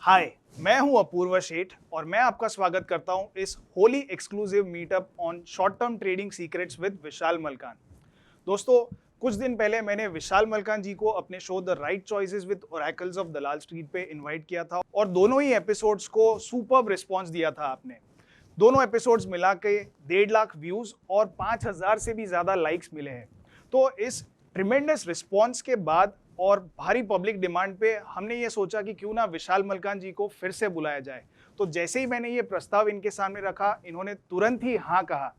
हाय, मैं हूं अपूर्व शेठ और मैं आपका स्वागत करता हूं इस Holi exclusive meetup on short term trading secrets with Vishal Malkan. दोस्तों, कुछ दिन पहले मैंने विशाल मलकान जी को अपने show the right choices with oracles of Dalal street पे इनवाइट किया था और दोनों ही एपिसोड्स को सुपर्ब रिस्पॉन्स दिया था आपने। दोनों एपिसोड्स मिला के 1.5 लाख व्यूज और 5,000 से भी ज्यादा लाइक्स मिले हैं। तो इस ट्रिमेंडस रिस्पॉन्स के बाद और भारी पब्लिक डिमांड पे हमने ये सोचा कि क्यों ना विशाल मलकान जी को फिर से बुलाया जाए। तो जैसे ही मैंने ये प्रस्ताव इनके सामने रखा, इन्होंने तुरंत ही हाँ कहा।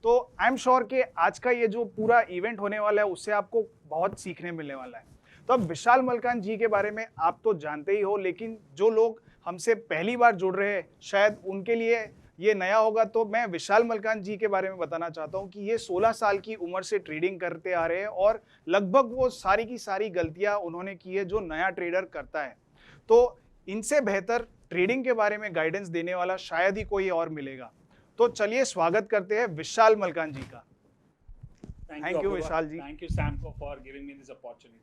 तो आई एम श्योर कि आज का ये जो पूरा इवेंट होने वाला है उससे आपको बहुत सीखने मिलने वाला है। तो अब विशाल मलकान जी के बारे में आप तो जानते ही हो, लेकिन जो लोग हमसे पहली बार जुड़ रहे हैं शायद उनके लिए ये नया होगा। तो मैं विशाल मलकान जी के बारे में बताना चाहता हूं कि ये 16 साल की उम्र से ट्रेडिंग करते आ रहे हैं और लगभग वो सारी की सारी गलतियां उन्होंने की है जो नया ट्रेडर करता है। तो इनसे बेहतर ट्रेडिंग के बारे में गाइडेंस देने वाला शायद ही कोई और मिलेगा। तो चलिए स्वागत करते हैं विशाल मलकान जी का। Thank you, Vishal ji. Thank you, Samko, for giving me this opportunity.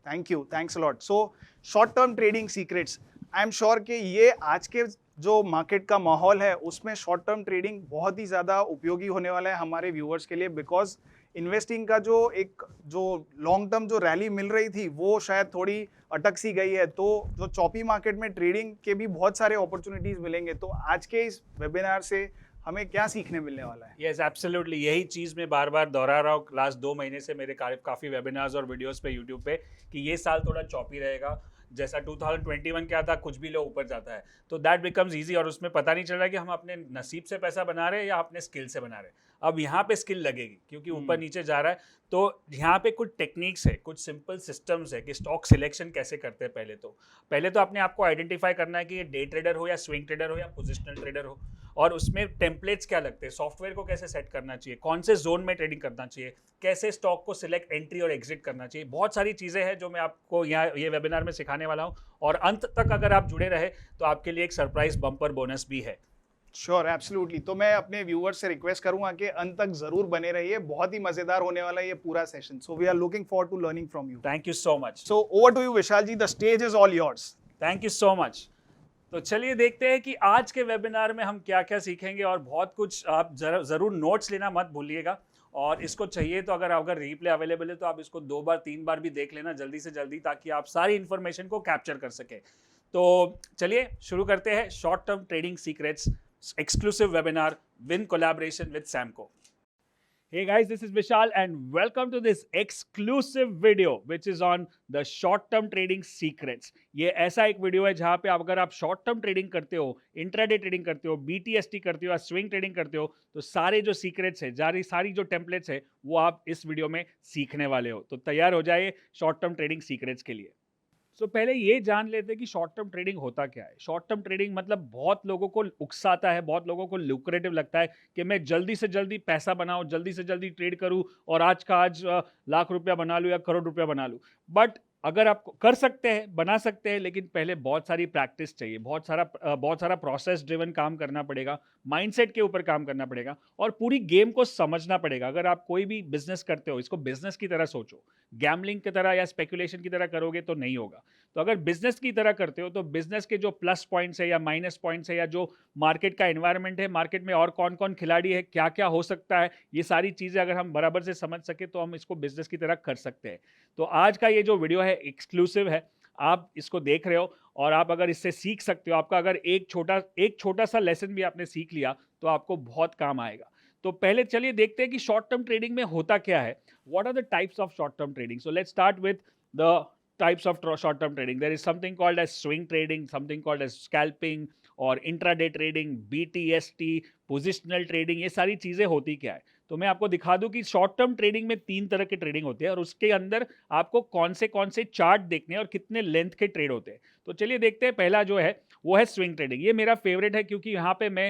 Thank you, thanks a lot. So short term trading secrets, I am sure कि ये आज के जो मार्केट का माहौल है उसमें शॉर्ट टर्म ट्रेडिंग बहुत ही ज़्यादा उपयोगी होने वाला है हमारे व्यूअर्स के लिए। बिकॉज इन्वेस्टिंग का जो लॉन्ग टर्म जो रैली मिल रही थी वो शायद थोड़ी अटक सी गई है। तो जो चॉपी मार्केट में ट्रेडिंग के भी बहुत सारे अपॉर्चुनिटीज़ मिलेंगे। तो आज के इस वेबिनार से हमें क्या सीखने मिलने वाला है? Yes, absolutely. यही चीज़ मैं बार बार दोहरा रहा हूँ लास्ट 2 महीने से मेरे काफ़ी वेबिनार्स और वीडियोस पे यूट्यूब पे कि ये साल थोड़ा चॉपी रहेगा। जैसा 2021 क्या था, कुछ भी लो ऊपर जाता है, तो दैट बिकम्स ईजी और उसमें पता नहीं चल रहा है कि हम अपने नसीब से पैसा बना रहे हैं या अपने स्किल से बना रहे हैं। अब यहाँ पे स्किल लगेगी क्योंकि ऊपर नीचे जा रहा है। तो यहाँ पे कुछ टेक्निक्स है, कुछ सिंपल सिस्टम्स है कि स्टॉक सिलेक्शन कैसे करते हैं। पहले तो अपने आप को आइडेंटिफाई करना है कि ये डे ट्रेडर हो या स्विंग ट्रेडर हो या पोजिशनल ट्रेडर हो, और उसमें टेम्पलेट्स क्या लगते हैं, सॉफ्टवेयर को कैसे सेट करना चाहिए, कौन से जोन में ट्रेडिंग करना चाहिए, कैसे स्टॉक को सिलेक्ट एंट्री और एग्जिट करना चाहिए। बहुत सारी चीज़ें हैं जो मैं आपको यहाँ ये वेबिनार में सिखाने वाला हूँ और अंत तक अगर आप जुड़े रहे तो आपके लिए एक सरप्राइज बम्पर बोनस भी है। Sure, absolutely. तो मैं अपने व्यूअर्स से रिक्वेस्ट करूंगा कि अंत तक जरूर बने रहिए, बहुत ही मजेदार होने वाला है ये पूरा सेशन। So we are looking forward to learning from you. Thank you so much. So over to you Vishal ji, the stage is all yours. Thank you so much. तो चलिए देखते हैं कि आज के वेबिनार में हम क्या क्या सीखेंगे, और बहुत कुछ आप ज़रूर नोट्स लेना मत भूलिएगा। और इसको चाहिए तो अगर रीप्ले अवेलेबल है तो आप इसको 2 बार 3 बार भी देख लेना जल्दी से जल्दी, ताकि आप सारी इन्फॉर्मेशन को कैप्चर कर सके। तो चलिए शुरू करते हैं short term trading secrets exclusive webinar in collaboration with Samco. Hey guys, this is Vishal and welcome to this exclusive video which is on the short term trading secrets. ये ऐसा एक वीडियो है जहां पे अगर आप शॉर्ट टर्म ट्रेडिंग करते हो, इंट्राडे ट्रेडिंग करते हो, BTST करते हो या स्विंग ट्रेडिंग करते हो, तो सारे जो सीक्रेट्स है, सारी जो टेम्पलेट्स है वो आप इस वीडियो में सीखने वाले हो। तो तैयार हो जाइए शॉर्ट टर्म ट्रेडिंग सीक्रेट्स के लिए। पहले ये जान लेते हैं कि शॉर्ट टर्म ट्रेडिंग होता क्या है। शॉर्ट टर्म ट्रेडिंग मतलब बहुत लोगों को उकसाता है, बहुत लोगों को लुक्रेटिव लगता है कि मैं जल्दी से जल्दी पैसा बनाऊं, जल्दी से जल्दी ट्रेड करूं और आज का आज लाख रुपया बना लूं या करोड़ रुपया बना लूं। बट अगर आप कर सकते हैं, बना सकते हैं, लेकिन पहले बहुत सारी प्रैक्टिस चाहिए, बहुत सारा प्रोसेस ड्रिवन काम करना पड़ेगा, माइंडसेट के ऊपर काम करना पड़ेगा और पूरी गेम को समझना पड़ेगा। अगर आप कोई भी बिजनेस करते हो, इसको बिजनेस की तरह सोचो, गैम्बलिंग की तरह या स्पेकुलेशन की तरह करोगे तो नहीं होगा। तो अगर बिजनेस की तरह करते हो तो बिजनेस के जो प्लस पॉइंट्स है या माइनस पॉइंट्स है या जो मार्केट का एनवायरनमेंट है, मार्केट में और कौन कौन खिलाड़ी है, क्या क्या हो सकता है, ये सारी चीज़ें अगर हम बराबर से समझ सके तो हम इसको बिजनेस की तरह कर सकते हैं। तो आज का ये जो वीडियो है एक्सक्लूसिव है, आप इसको देख रहे हो और आप अगर इससे सीख सकते हो, आपका अगर एक छोटा सा लेसन भी आपने सीख लिया तो आपको बहुत काम आएगा। तो पहले चलिए देखते हैं कि शॉर्ट टर्म ट्रेडिंग में होता क्या है। What are the types of short term trading? So let's start with the types of short term trading. There is something called as swing trading, something called as scalping और intraday trading, BTST, positional trading। ये सारी चीज़ें होती क्या है? तो मैं आपको दिखा दूं कि शॉर्ट टर्म ट्रेडिंग में 3 तरह के ट्रेडिंग होते हैं और उसके अंदर आपको कौन से चार्ट देखने हैं और कितने लेंथ के ट्रेड होते हैं। तो चलिए देखते हैं। पहला जो है वो है स्विंग ट्रेडिंग। ये मेरा फेवरेट है क्योंकि यहाँ पे मैं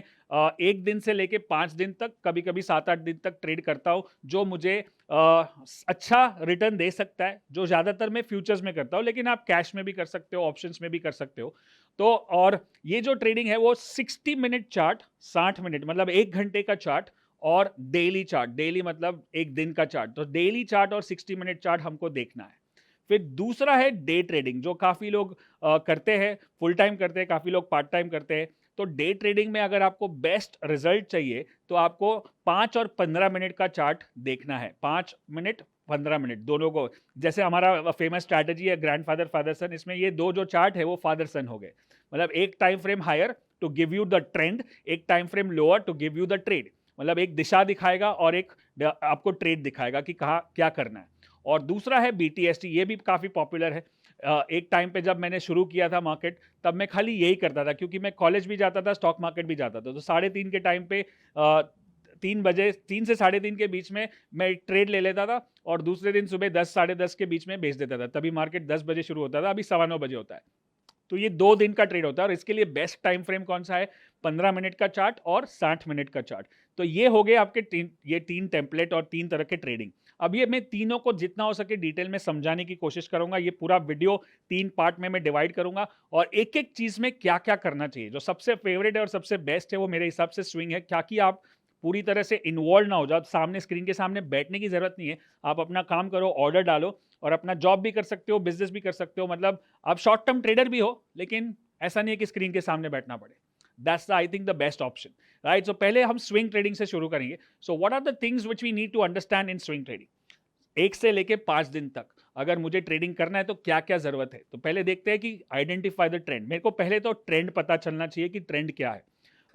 1 दिन से लेके 5 दिन तक, कभी कभी 7-8 दिन तक ट्रेड करता हूँ, जो मुझे अच्छा रिटर्न दे सकता है, जो ज़्यादातर मैं फ्यूचर्स में करता हूँ, लेकिन आप कैश में भी कर सकते हो, ऑप्शंस में भी कर सकते हो। तो और ये जो ट्रेडिंग है वो 60 मिनट चार्ट, 60 मिनट मतलब 1 घंटे का चार्ट, और डेली चार्ट, डेली मतलब 1 दिन का चार्ट। तो डेली चार्ट और 60 मिनट चार्ट हमको देखना है। फिर दूसरा है डे ट्रेडिंग, जो काफ़ी लोग करते हैं, फुल टाइम करते हैं, काफ़ी लोग पार्ट टाइम करते हैं। तो डे ट्रेडिंग में अगर आपको बेस्ट रिजल्ट चाहिए तो आपको 5 और 15 मिनट का चार्ट देखना है। 5 मिनट 15 मिनट दोनों को, जैसे हमारा फेमस स्ट्रैटेजी है ग्रैंडफादर फादर सन, इसमें ये दो जो चार्ट है वो फादर सन हो गए। मतलब एक time frame higher to give you the trend, एक time frame lower to give you the trade. मतलब एक दिशा दिखाएगा और एक आपको ट्रेड दिखाएगा कि कहाँ क्या करना है। और दूसरा है BTST, ये भी काफ़ी पॉपुलर है। एक टाइम पे जब मैंने शुरू किया था मार्केट, तब मैं खाली यही करता था, क्योंकि मैं कॉलेज भी जाता था, स्टॉक मार्केट भी जाता था। तो 3:30 के टाइम पे 3 बजे, 3 से 3:30 के बीच में मैं एक ट्रेड ले लेता था और दूसरे दिन सुबह 10 साढ़े 10 के बीच में बेच देता था। तभी मार्केट 10 बजे शुरू होता था, अभी 9:15 बजे होता है। तो ये 2 दिन का ट्रेड होता है और इसके लिए बेस्ट टाइम फ्रेम कौन सा है? 15 मिनट का चार्ट और 60 मिनट का चार्ट। तो ये हो गए आपके ये 3 टेम्पलेट और 3 तरह के ट्रेडिंग। अब ये मैं तीनों को जितना हो सके डिटेल में समझाने की कोशिश करूंगा। ये पूरा वीडियो 3 पार्ट में मैं डिवाइड करूंगा और एक-एक चीज में क्या-क्या करना चाहिए। जो सबसे फेवरेट है और सबसे बेस्ट है वो मेरे हिसाब से स्विंग है, ताकि आप पूरी तरह से इन्वॉल्व ना हो जाओ। सामने स्क्रीन के सामने बैठने की जरूरत नहीं है। आप अपना काम करो, ऑर्डर डालो और अपना जॉब भी कर सकते हो, बिजनेस भी कर सकते हो। मतलब आप शॉर्ट टर्म ट्रेडर भी हो, लेकिन ऐसा नहीं है कि स्क्रीन के सामने बैठना पड़े। That's I think the best option, right? So पहले हम स्विंग ट्रेडिंग से शुरू करेंगे। So what are the things which we need to understand in swing trading? 1 से लेके 5 दिन तक अगर मुझे ट्रेडिंग करना है तो क्या क्या जरूरत है? तो पहले देखते हैं कि आइडेंटिफाई द ट्रेंड। मेरे को पहले तो ट्रेंड पता चलना चाहिए कि ट्रेंड क्या है।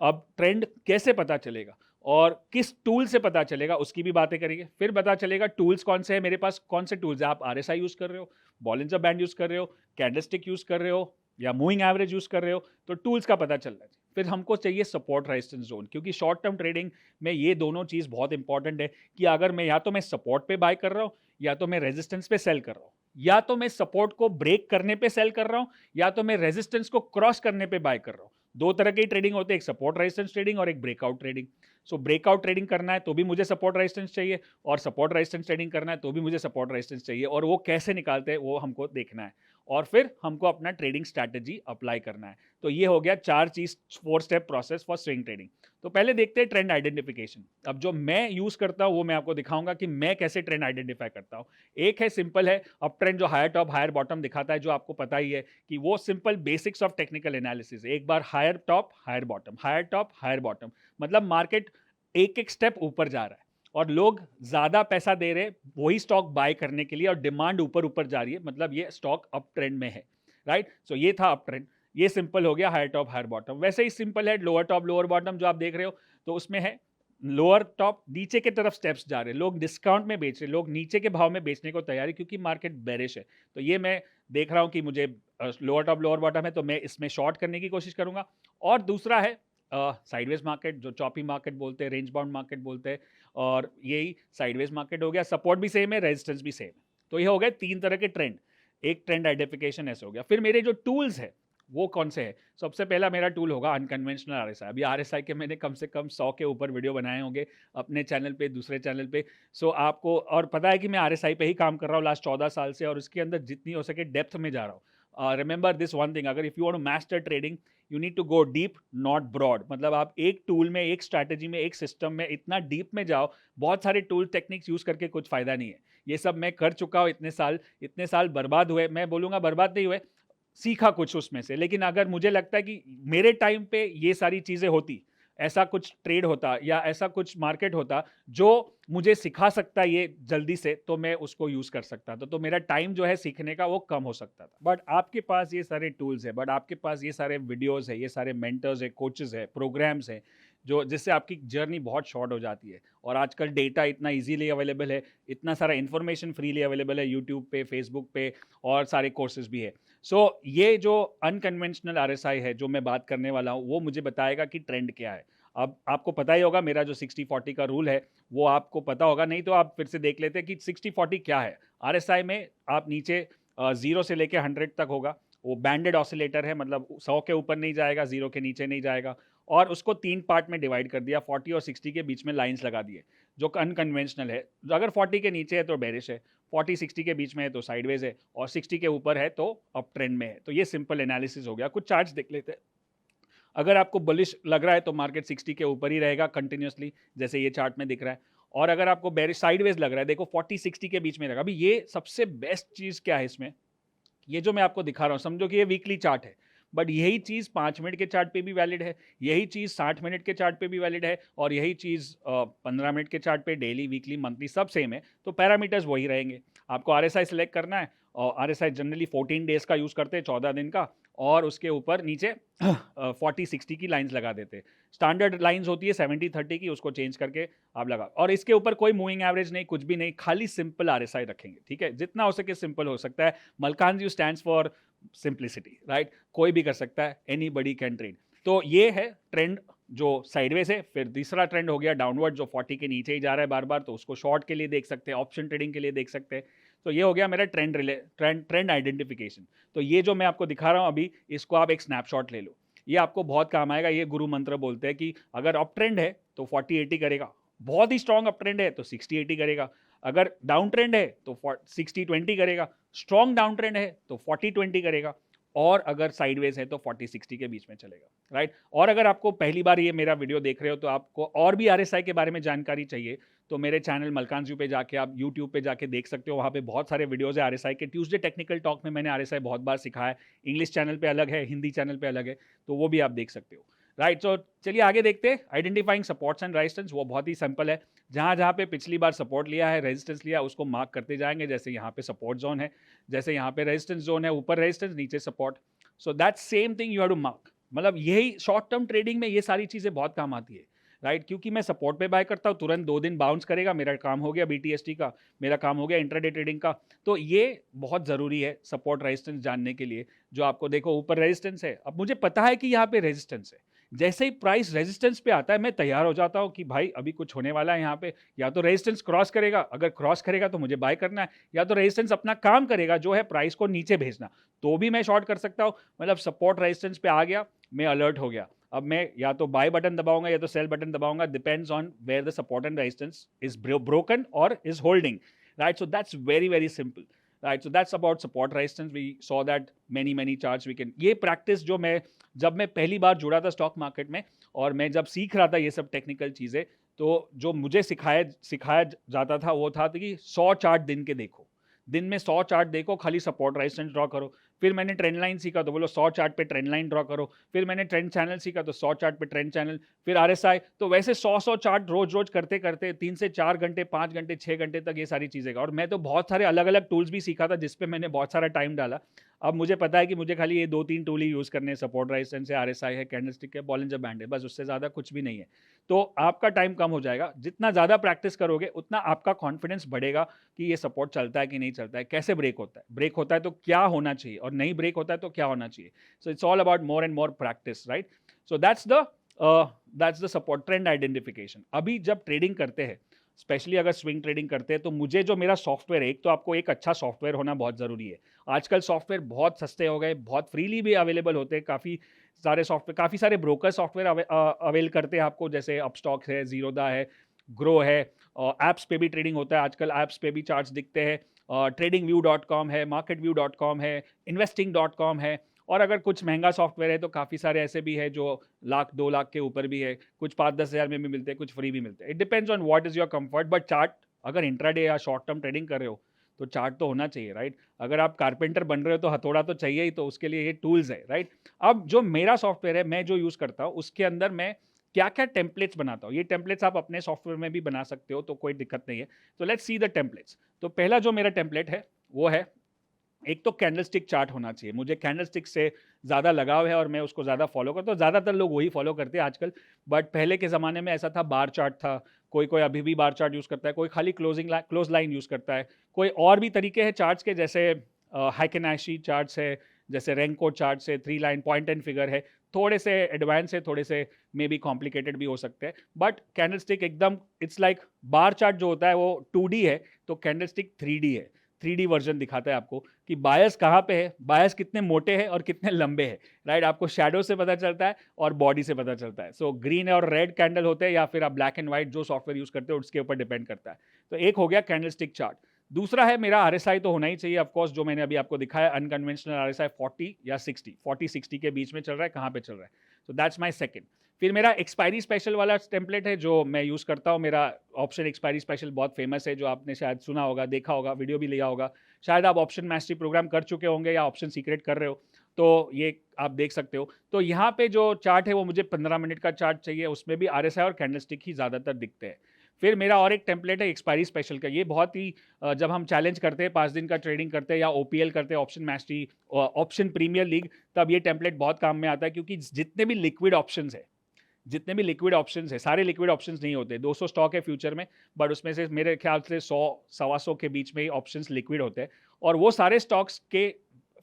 अब ट्रेंड कैसे पता चलेगा और किस टूल से पता चलेगा, उसकी भी बातें करेंगे। फिर पता चलेगा टूल्स कौन से हैं मेरे पास, कौन से टूल्स है। आप RSI यूज कर रहे हो, बॉलिंजर बैंड यूज कर रहे हो, कैंडलस्टिक यूज कर रहे हो या मूविंग एवरेज यूज कर रहे हो, तो टूल्स का पता चल रहा है। फिर हमको चाहिए सपोर्ट रेजिस्टेंस जोन, क्योंकि शॉर्ट टर्म ट्रेडिंग में ये दोनों चीज बहुत इंपॉर्टेंट है कि अगर मैं या तो मैं सपोर्ट पे बाय कर रहा हूं या तो मैं रेजिस्टेंस पे सेल कर रहा हूं, या तो मैं सपोर्ट को ब्रेक करने पे सेल कर रहा हूं या तो मैं रेजिस्टेंस को क्रॉस करने पे बाय कर रहा हूं। 2 तरह की ट्रेडिंग होती है, एक सपोर्ट रेजिस्टेंस ट्रेडिंग और एक ब्रेकआउट ट्रेडिंग। सो ब्रेकआउट ट्रेडिंग करना है तो भी मुझे सपोर्ट रेजिस्टेंस चाहिए और सपोर्ट रेजिस्टेंस ट्रेडिंग करना है तो भी मुझे सपोर्ट रेजिस्टेंस चाहिए, और वो कैसे निकालते हैं वो हमको देखना है। और फिर हमको अपना ट्रेडिंग स्ट्रैटेजी अप्लाई करना है। तो ये हो गया 4 step process for swing trading. तो पहले देखते हैं ट्रेंड आइडेंटिफिकेशन। अब जो मैं यूज करता हूं वो मैं आपको दिखाऊंगा कि मैं कैसे ट्रेंड आइडेंटिफाई करता हूं। एक है सिंपल है, अप ट्रेंड जो हायर टॉप हायर बॉटम दिखाता है, जो आपको पता ही है कि वो simple basics of technical analysis. एक बार higher top higher bottom, higher top higher bottom, मतलब मार्केट एक एक स्टेप ऊपर जा रहा है और लोग ज्यादा पैसा दे रहे हैं वही स्टॉक बाय करने के लिए और डिमांड ऊपर ऊपर जा रही है, मतलब ये स्टॉक अप ट्रेंड में है, राइट? सो ये था अप ट्रेंड। ये सिंपल हो गया हायर टॉप हायर बॉटम। वैसे ही सिंपल है लोअर टॉप लोअर बॉटम, जो आप देख रहे हो। तो उसमें है लोअर टॉप नीचे के तरफ स्टेप्स जा रहे हैं, लोग डिस्काउंट में बेच रहे हैं, लोग नीचे के भाव में बेचने को तैयार है क्योंकि मार्केट बेरिश है। तो ये मैं देख रहा हूं कि मुझे लोअर टॉप लोअर बॉटम है तो मैं इसमें शॉर्ट करने की कोशिश करूंगा। और दूसरा है साइडवेज मार्केट, जो चॉपी मार्केट बोलते हैं, रेंज बाउंड मार्केट बोलते हैं, और यही साइडवेज मार्केट हो गया। सपोर्ट भी सेम है, रेजिस्टेंस भी सेम है। तो ये हो गए 3 तरह के ट्रेंड। एक ट्रेंड आइडेंटिफिकेशन ऐसे हो गया। फिर मेरे जो टूल्स है वो कौन से हैं? सबसे पहला मेरा टूल होगा अनकन्वेंशनल RSI। अभी RSI के मैंने कम से कम 100 के ऊपर वीडियो बनाए होंगे अपने चैनल पे, दूसरे चैनल पे। सो आपको और पता है कि मैं RSI पे ही काम कर रहा हूँ लास्ट 14 साल से और उसके अंदर जितनी हो सके डेप्थ में जा रहा हूँ। रिमेंबर दिस वन थिंग, अगर if you want to master trading you need to go deep not broad. मतलब आप एक टूल में, एक स्ट्रैटेजी में, एक सिस्टम में इतना डीप में जाओ, बहुत सारे टूल टेक्निक्स यूज करके कुछ फायदा नहीं है। ये सब मैं कर चुका हूँ इतने साल बर्बाद हुए, मैं बोलूंगा बर्बाद नहीं हुए, सीखा कुछ उसमें से। लेकिन अगर मुझे लगता है कि मेरे टाइम पे ये सारी चीजें होती, ऐसा कुछ ट्रेड होता या ऐसा कुछ मार्केट होता जो मुझे सिखा सकता ये जल्दी से, तो मैं उसको यूज कर सकता था। तो मेरा टाइम जो है सीखने का वो कम हो सकता था। बट आपके पास ये सारे टूल्स है, बट आपके पास ये सारे वीडियोस है, ये सारे मेंटर्स है, कोचेस है, प्रोग्राम्स है, जो जिससे आपकी जर्नी बहुत शॉर्ट हो जाती है। और आजकल डेटा इतना इजीली अवेलेबल है, इतना सारा इन्फॉर्मेशन फ्रीली अवेलेबल है यूट्यूब पे, फेसबुक पे, और सारे कोर्सेज भी है। सो ये जो अनकन्वेंशनल RSI है जो मैं बात करने वाला हूँ, वो मुझे बताएगा कि ट्रेंड क्या है। अब आपको पता ही होगा मेरा जो 60-40 का रूल है वो आपको पता होगा, नहीं तो आप फिर से देख लेते हैं कि 60-40 क्या है। RSI में आप नीचे 0 से लेके 100 तक होगा, वो बैंडेड ऑसिलेटर है, मतलब 100 के ऊपर नहीं जाएगा, 0 के नीचे नहीं जाएगा। और उसको 3 पार्ट में डिवाइड कर दिया, 40 और 60 के बीच में लाइंस लगा दिए, जो अनकन्वेंशनल है। अगर 40 के नीचे है तो बेरिश है, 40-60 के बीच में है तो साइडवेज है, और 60 के ऊपर है तो अप ट्रेंड में है। तो ये सिंपल एनालिसिस हो गया। कुछ चार्ट्स देख लेते हैं। अगर आपको बुलिश लग रहा है तो मार्केट 60 के ऊपर ही रहेगा कंटिन्यूसली, जैसे ये चार्ट में दिख रहा है। और अगर आपको बेरिश साइडवेज लग रहा है, देखो 40-60 के बीच में लगा। अभी ये सबसे बेस्ट चीज़ क्या है इसमें, ये जो मैं आपको दिखा रहा हूँ, समझो कि ये वीकली चार्ट है, बट यही चीज़ 5 मिनट के चार्ट पे भी वैलिड है, यही चीज़ 60 मिनट के चार्ट पे भी वैलिड है, और यही चीज़ 15 मिनट के चार्ट पे, डेली, वीकली, मंथली सब सेम है। तो पैरामीटर्स वही रहेंगे। आपको आरएसआई सेलेक्ट करना है, और आरएसआई जनरली 14 डेज़ का यूज़ करते हैं, 14 दिन का, और उसके ऊपर नीचे 40-60 की लाइन्स लगा देते हैं। स्टैंडर्ड लाइन्स होती है 70-30 की, उसको चेंज करके आप लगा, और इसके ऊपर कोई मूविंग एवरेज नहीं, कुछ भी नहीं, खाली सिंपल आरएसआई रखेंगे, ठीक है, जितना हो सके सिंपल हो सकता है। मलकानजी स्टैंड्स फॉर सिंप्लिसिटी, राइट, कोई भी कर सकता है, एनीबडी कैन ट्रेड। तो ये है ट्रेंड जो साइडवेज है। फिर तीसरा ट्रेंड हो गया डाउनवर्ड, जो 40 के नीचे ही जा रहा है बार बार, तो उसको शॉर्ट के लिए देख सकते हैं, ऑप्शन ट्रेडिंग के लिए देख सकते हैं। तो ये हो गया मेरा ट्रेंड आइडेंटिफिकेशन। तो ये जो मैं आपको दिखा रहा हूँ अभी, इसको आप एक स्नैपशॉट ले लो, ये आपको बहुत काम आएगा। ये गुरु मंत्र बोलते हैं कि अगर अप ट्रेंड है तो 40-80 करेगा, बहुत ही स्ट्रॉन्ग अप ट्रेंड है तो 60-80 करेगा, अगर डाउन ट्रेंड है तो 60-20 करेगा, स्ट्रॉन्ग डाउन ट्रेंड है तो 40-20 करेगा, और अगर साइडवेज है तो 40-60 के बीच में चलेगा, राइट। और अगर आपको पहली बार ये मेरा वीडियो देख रहे हो, तो आपको और भी आरएसआई के बारे में जानकारी चाहिए, तो मेरे चैनल मलकानजी पे जाके आप यूट्यूब पे जाके देख सकते हो। वहाँ पे बहुत सारे वीडियोस है आरएसआई के। ट्यूसडे टेक्निकल टॉक में मैंने आरएसआई बहुत बार सिखाया है, इंग्लिश चैनल पे अलग है, हिंदी चैनल पे अलग है, तो वो भी आप देख सकते हो, राइट। तो चलिए आगे देखते हैं। आइडेंटिफाइंग सपोर्ट्स एंड रेजिस्टेंस, वो बहुत ही सिंपल है। जहाँ जहाँ पे पिछली बार सपोर्ट लिया है, रेजिस्टेंस लिया, उसको मार्क करते जाएंगे। जैसे यहाँ पे सपोर्ट जोन है, जैसे यहाँ पे रेजिस्टेंस जोन है, ऊपर रेजिस्टेंस, नीचे support. So that same thing you have to mark. मतलब यही शॉर्ट टर्म ट्रेडिंग में ये सारी चीज़ें बहुत काम आती है, राइट। क्योंकि मैं सपोर्ट पे बाय करता हूँ, तुरंत 2 दिन बाउंस करेगा, मेरा काम हो गया बीटीएसटी का, मेरा काम हो गया इंट्राडे ट्रेडिंग का। तो ये बहुत ज़रूरी है सपोर्ट रेजिस्टेंस जानने के लिए। जो आपको देखो ऊपर रेजिस्टेंस है, अब मुझे पता है कि यहाँ पे रेजिस्टेंस है, जैसे ही प्राइस रेजिस्टेंस पे आता है मैं तैयार हो जाता हूँ कि भाई अभी कुछ होने वाला है यहाँ पे, या तो रेजिस्टेंस क्रॉस करेगा, अगर क्रॉस करेगा तो मुझे बाय करना है, या तो रेजिस्टेंस अपना काम करेगा जो है प्राइस को नीचे भेजना, तो भी मैं शॉर्ट कर सकता हूँ। मतलब सपोर्ट रेजिस्टेंस पे आ गया, मैं अलर्ट हो गया, अब मैं या तो बाय बटन दबाऊंगा या तो सेल बटन दबाऊंगा, depends on where the support and resistance is broken और is holding, right. So that's very very simple, right. So that's about support resistance. We saw that many charts we can. ये practice जो मैं जब मैं पहली बार जुड़ा था stock market में, और मैं जब सीख रहा था ये सब टेक्निकल चीज़ें, तो जो मुझे सिखाया जाता था वो था कि 100 चार्ट दिन के देखो, दिन में 100 चार्ट देखो, खाली सपोर्ट रेजिस्टेंस ड्रॉ करो। फिर मैंने ट्रेंड लाइन सीखा, तो बोलो 100 चार्ट पे ट्रेंड लाइन ड्रॉ करो। फिर मैंने ट्रेंड चैनल सीखा, तो 100 चार्ट पे ट्रेंड चैनल, फिर आरएसआई। तो वैसे 100 चार्ट रोज रोज करते करते 3 से 4 घंटे, 5 घंटे, 6 घंटे तक ये सारी चीज़ें का। और मैं तो बहुत सारे अलग अलग टूल्स भी सीखा था, जिसपे मैंने बहुत सारा टाइम डाला। अब मुझे पता है कि मुझे खाली ये 2-3 टूल ही यूज़ करने हैं, सपोर्ट रेजिस्टेंस है, आरएसआई है, कैंडलस्टिक है, बॉलिंजर बैंड है, बस उससे ज़्यादा कुछ भी नहीं है। तो आपका टाइम कम हो जाएगा। जितना ज़्यादा प्रैक्टिस करोगे उतना आपका कॉन्फिडेंस बढ़ेगा कि ये सपोर्ट चलता है कि नहीं चलता है, कैसे ब्रेक होता है, ब्रेक होता है तो क्या होना चाहिए, और नहीं ब्रेक होता है तो क्या होना चाहिए। So it's all about more and more practice, right. So that's the support trend identification. अभी जब ट्रेडिंग करते हैं, स्पेशली अगर स्विंग ट्रेडिंग करते हैं, तो मुझे जो मेरा सॉफ्टवेयर है, एक तो आपको एक अच्छा सॉफ्टवेयर होना बहुत ज़रूरी है। आजकल सॉफ्टवेयर बहुत सस्ते हो गए, बहुत फ्रीली भी अवेलेबल होते हैं, काफ़ी सारे सॉफ्टवेयर, काफ़ी सारे ब्रोकर सॉफ्टवेयर अवेल करते हैं आपको, जैसे अपस्टॉक्स है, जीरोदा है, ग्रो है, ऐप्स पे भी ट्रेडिंग होता है आजकल, ऐप्स पे भी चार्ट्स दिखते हैं, tradingview.com है, marketview.com है, investing.com है। और अगर कुछ महंगा सॉफ्टवेयर है तो काफ़ी सारे ऐसे भी है जो 1,00,000 2 लाख के ऊपर भी है, कुछ 5-10 हज़ार में भी मिलते हैं, कुछ फ्री भी मिलते हैं। It depends on what is your comfort, but chart अगर इंट्राडे या शॉर्ट टर्म ट्रेडिंग कर रहे हो तो चार्ट तो होना चाहिए, राइट। अगर आप कारपेंटर बन रहे हो तो हथौड़ा तो चाहिए ही, तो उसके लिए ये टूल्स है, राइट। अब जो मेरा सॉफ्टवेयर है, मैं जो यूज़ करता हूँ, उसके अंदर मैं क्या क्या टेम्पलेट्स बनाता हूँ। ये टेम्पलेट्स आप अपने सॉफ्टवेयर में भी बना सकते हो, तो कोई दिक्कत नहीं है। तो लेट्स सी द टेम्पलेट्स। तो पहला जो मेरा टेम्पलेट है वो है, एक तो कैंडलस्टिक चार्ट होना चाहिए। मुझे कैंडलस्टिक से ज़्यादा लगाव है और मैं उसको ज़्यादा फॉलो करता हूँ। ज़्यादातर लोग वही फॉलो करते हैं आजकल, बट पहले के ज़माने में ऐसा था, बार चार्ट था, कोई कोई अभी भी बार चार्ट यूज़ करता है, कोई खाली क्लोज लाइन यूज़ करता है, कोई और भी तरीके हैं चार्ट्स के, जैसे हाइकेनाशी चार्ट्स है, जैसे रेंको चार्ट्स है, 3 लाइन पॉइंट एंड फिगर है, थोड़े से एडवांस है, थोड़े से मे बी कॉम्प्लिकेटेड भी हो सकते हैं। बट कैंडलस्टिक एकदम इट्स लाइक, बार चार्ट जो होता है वो 2D है, तो कैंडलस्टिक 3D है। 3D वर्जन दिखाता है आपको कि बायस कहाँ पे है, बायस कितने मोटे हैं और कितने लंबे हैं, राइट। आपको शैडो से पता चलता है और बॉडी से पता चलता है। सो ग्रीन और रेड कैंडल होते हैं, या फिर आप ब्लैक एंड व्हाइट जो सॉफ्टवेयर यूज करते हो उसके ऊपर डिपेंड करता है। तो एक हो गया कैंडलस्टिक चार्ट। दूसरा है मेरा आरएसआई तो होना ही चाहिए ऑफकोर्स, जो मैंने अभी आपको दिखाया, अनकन्वेंशनल आरएसआई 40 या 60, 40-60 के बीच में चल रहा है, कहाँ पे चल रहा है। So that's my second. फिर मेरा एक्सपायरी स्पेशल वाला टेम्पलेट है जो मैं यूज़ करता हूँ। मेरा ऑप्शन एक्सपायरी स्पेशल बहुत फेमस है, जो आपने शायद सुना होगा, देखा होगा, वीडियो भी लिया होगा। शायद आप ऑप्शन मास्टरी प्रोग्राम कर चुके होंगे या ऑप्शन सीक्रेट कर रहे हो, तो ये आप देख सकते हो। तो यहाँ पे जो चार्ट है वो मुझे 15 मिनट का चार्ट चाहिए, उसमें भी RSI और कैंडलस्टिक ही ज़्यादातर दिखते हैं। फिर मेरा और एक टेम्पलेट है एक्सपायरी स्पेशल का। ये बहुत ही जब हम चैलेंज करते हैं, 5 दिन का ट्रेडिंग करते हैं या OPL करते हैं, option mastery, option premier league, तब ये टेम्पलेट बहुत काम में आता है, क्योंकि जितने भी लिक्विड ऑप्शंस है, सारे लिक्विड ऑप्शंस नहीं होते। 200 स्टॉक है फ्यूचर में, बट उसमें से मेरे ख्याल से 100 सवा 100 के बीच में ही ऑप्शंस लिक्विड होते हैं, और वो सारे स्टॉक्स के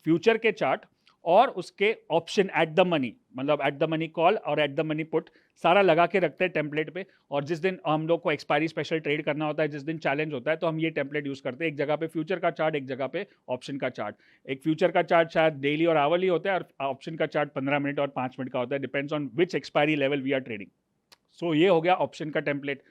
फ्यूचर के चार्ट और उसके ऑप्शन एट द मनी, मतलब एट द मनी कॉल और एट द मनी पुट, सारा लगा के रखते हैं टेम्पलेट पे। और जिस दिन हम लोग को एक्सपायरी स्पेशल ट्रेड करना होता है, जिस दिन चैलेंज होता है, तो हम ये टेम्पलेट यूज करते हैं। एक जगह पे फ्यूचर का चार्ट, एक जगह पे ऑप्शन का चार्ट। एक फ्यूचर का चार्ट शायद डेली और आवरली होता है, और ऑप्शन का चार्ट 15 मिनट और 5 मिनट का होता है, depends on which expiry level we are trading. So ये हो गया ऑप्शन का टेम्पलेट।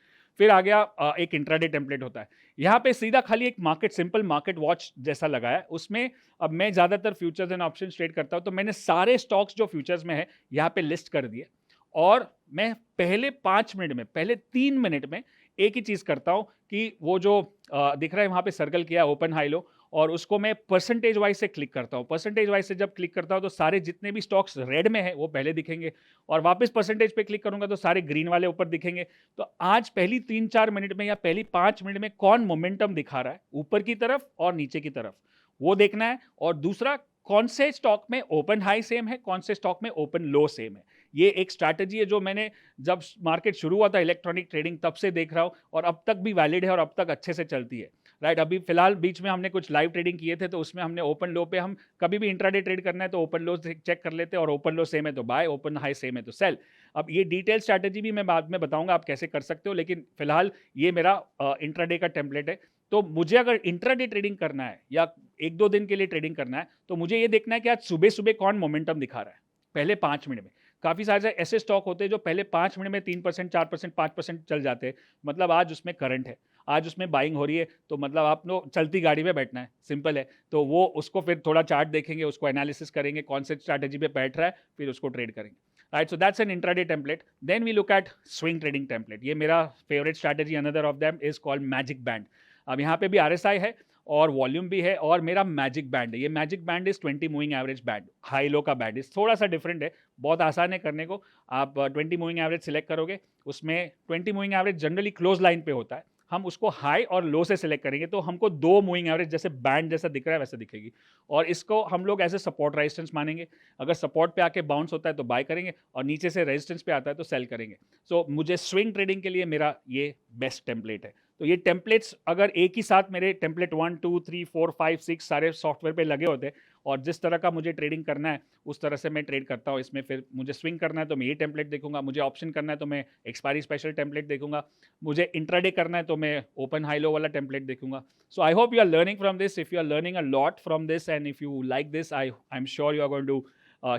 फिर आ गया एक इंट्राडे टेम्पलेट होता है। यहाँ पे सीधा खाली एक मार्केट, सिंपल मार्केट वॉच जैसा लगा है। उसमें अब मैं ज़्यादातर फ्यूचर्स एंड ऑप्शन ट्रेड करता हूँ, तो मैंने सारे स्टॉक्स जो फ्यूचर्स में है यहाँ पे लिस्ट कर दिए, और मैं पहले 5 मिनट में, पहले 3 मिनट में एक ही चीज़ करता हूँ कि वो जो दिख रहा है वहाँ पे सर्कल किया ओपन हाई लो, और उसको मैं परसेंटेज वाइज से क्लिक करता हूँ। परसेंटेज वाइज से जब क्लिक करता हूँ तो सारे जितने भी स्टॉक्स रेड में है वो पहले दिखेंगे, और वापस परसेंटेज पे क्लिक करूंगा तो सारे ग्रीन वाले ऊपर दिखेंगे। तो आज पहली 3-4 मिनट में या पहली 5 मिनट में कौन मोमेंटम दिखा रहा है ऊपर की तरफ और नीचे की तरफ, वो देखना है। और दूसरा, कौन से स्टॉक में ओपन हाई सेम है, कौन से स्टॉक में ओपन लो सेम है। ये एक स्ट्रैटेजी है जो मैंने जब मार्केट शुरू हुआ था इलेक्ट्रॉनिक ट्रेडिंग तब से देख रहा हूँ, और अब तक भी वैलिड है और अब तक अच्छे से चलती है। राइट, अभी फिलहाल बीच में हमने कुछ लाइव ट्रेडिंग किए थे, तो उसमें हमने ओपन लो पे, हम कभी भी इंट्राडे ट्रेड करना है तो ओपन लो चेक कर लेते हैं, और ओपन लो सेम है तो बाय, ओपन हाई सेम है तो सेल। अब ये डिटेल स्ट्रैटेजी भी मैं बाद में बताऊंगा आप कैसे कर सकते हो, लेकिन फिलहाल ये मेरा इंट्राडे का टेम्पलेट है। तो मुझे अगर इंट्राडे ट्रेडिंग करना है या 1-2 दिन के लिए ट्रेडिंग करना है, तो मुझे ये देखना है कि आज सुबह सुबह कौन मोमेंटम दिखा रहा है पहले 5 मिनट में। काफ़ी सारे ऐसे स्टॉक होते हैं जो पहले 5 मिनट में 3%, 4%, 5% चल जाते हैं, मतलब आज उसमें करंट है, आज उसमें बाइंग हो रही है, तो मतलब आप लोग चलती गाड़ी में बैठना है, सिंपल है। तो वो उसको फिर थोड़ा चार्ट देखेंगे, उसको एनालिसिस करेंगे, कौन से स्ट्रैटेजी पे बैठ रहा है, फिर उसको ट्रेड करेंगे। Right, so that's an intraday template. Then we look at swing trading template. ये मेरा favourite strategy, another of them is called magic band. अब यहाँ पे भी RSI है और वॉल्यूम भी है, और मेरा मैजिक बैंड है। ये magic band is 20 moving average band, high low का बैंड इज थोड़ा सा डिफरेंट है, बहुत आसान है करने को। आप 20 मूविंग एवरेज सिलेक्ट करोगे, उसमें 20 moving average generally close line पे होता है, हम उसको हाई और लो से सिलेक्ट करेंगे, तो हमको 2 मूविंग एवरेज जैसे बैंड जैसा दिख रहा है वैसे दिखेगी, और इसको हम लोग ऐसे सपोर्ट रेजिस्टेंस मानेंगे। अगर सपोर्ट पे आके बाउंस होता है तो बाय करेंगे, और नीचे से रेजिस्टेंस पे आता है तो सेल करेंगे। सो मुझे स्विंग ट्रेडिंग के लिए मेरा ये बेस्ट टेम्पलेट है। तो ये टेम्पलेट्स अगर एक ही साथ मेरे टेम्पलेट 1, 2, 3, 4, 5, 6 सारे सॉफ्टवेयर पे लगे होते, और जिस तरह का मुझे ट्रेडिंग करना है उस तरह से मैं ट्रेड करता हूँ इसमें। फिर मुझे स्विंग करना है तो मैं ये टेम्पलेट देखूंगा, मुझे ऑप्शन करना है तो मैं एक्सपायरी स्पेशल टेम्पलेट देखूंगा, मुझे इंट्राडे करना है तो मैं ओपन हाई लो वाला टेम्पलेट देखूंगा। So I hope you are learning from this. If you are learning a lot from this and if you like this, I am sure you are going to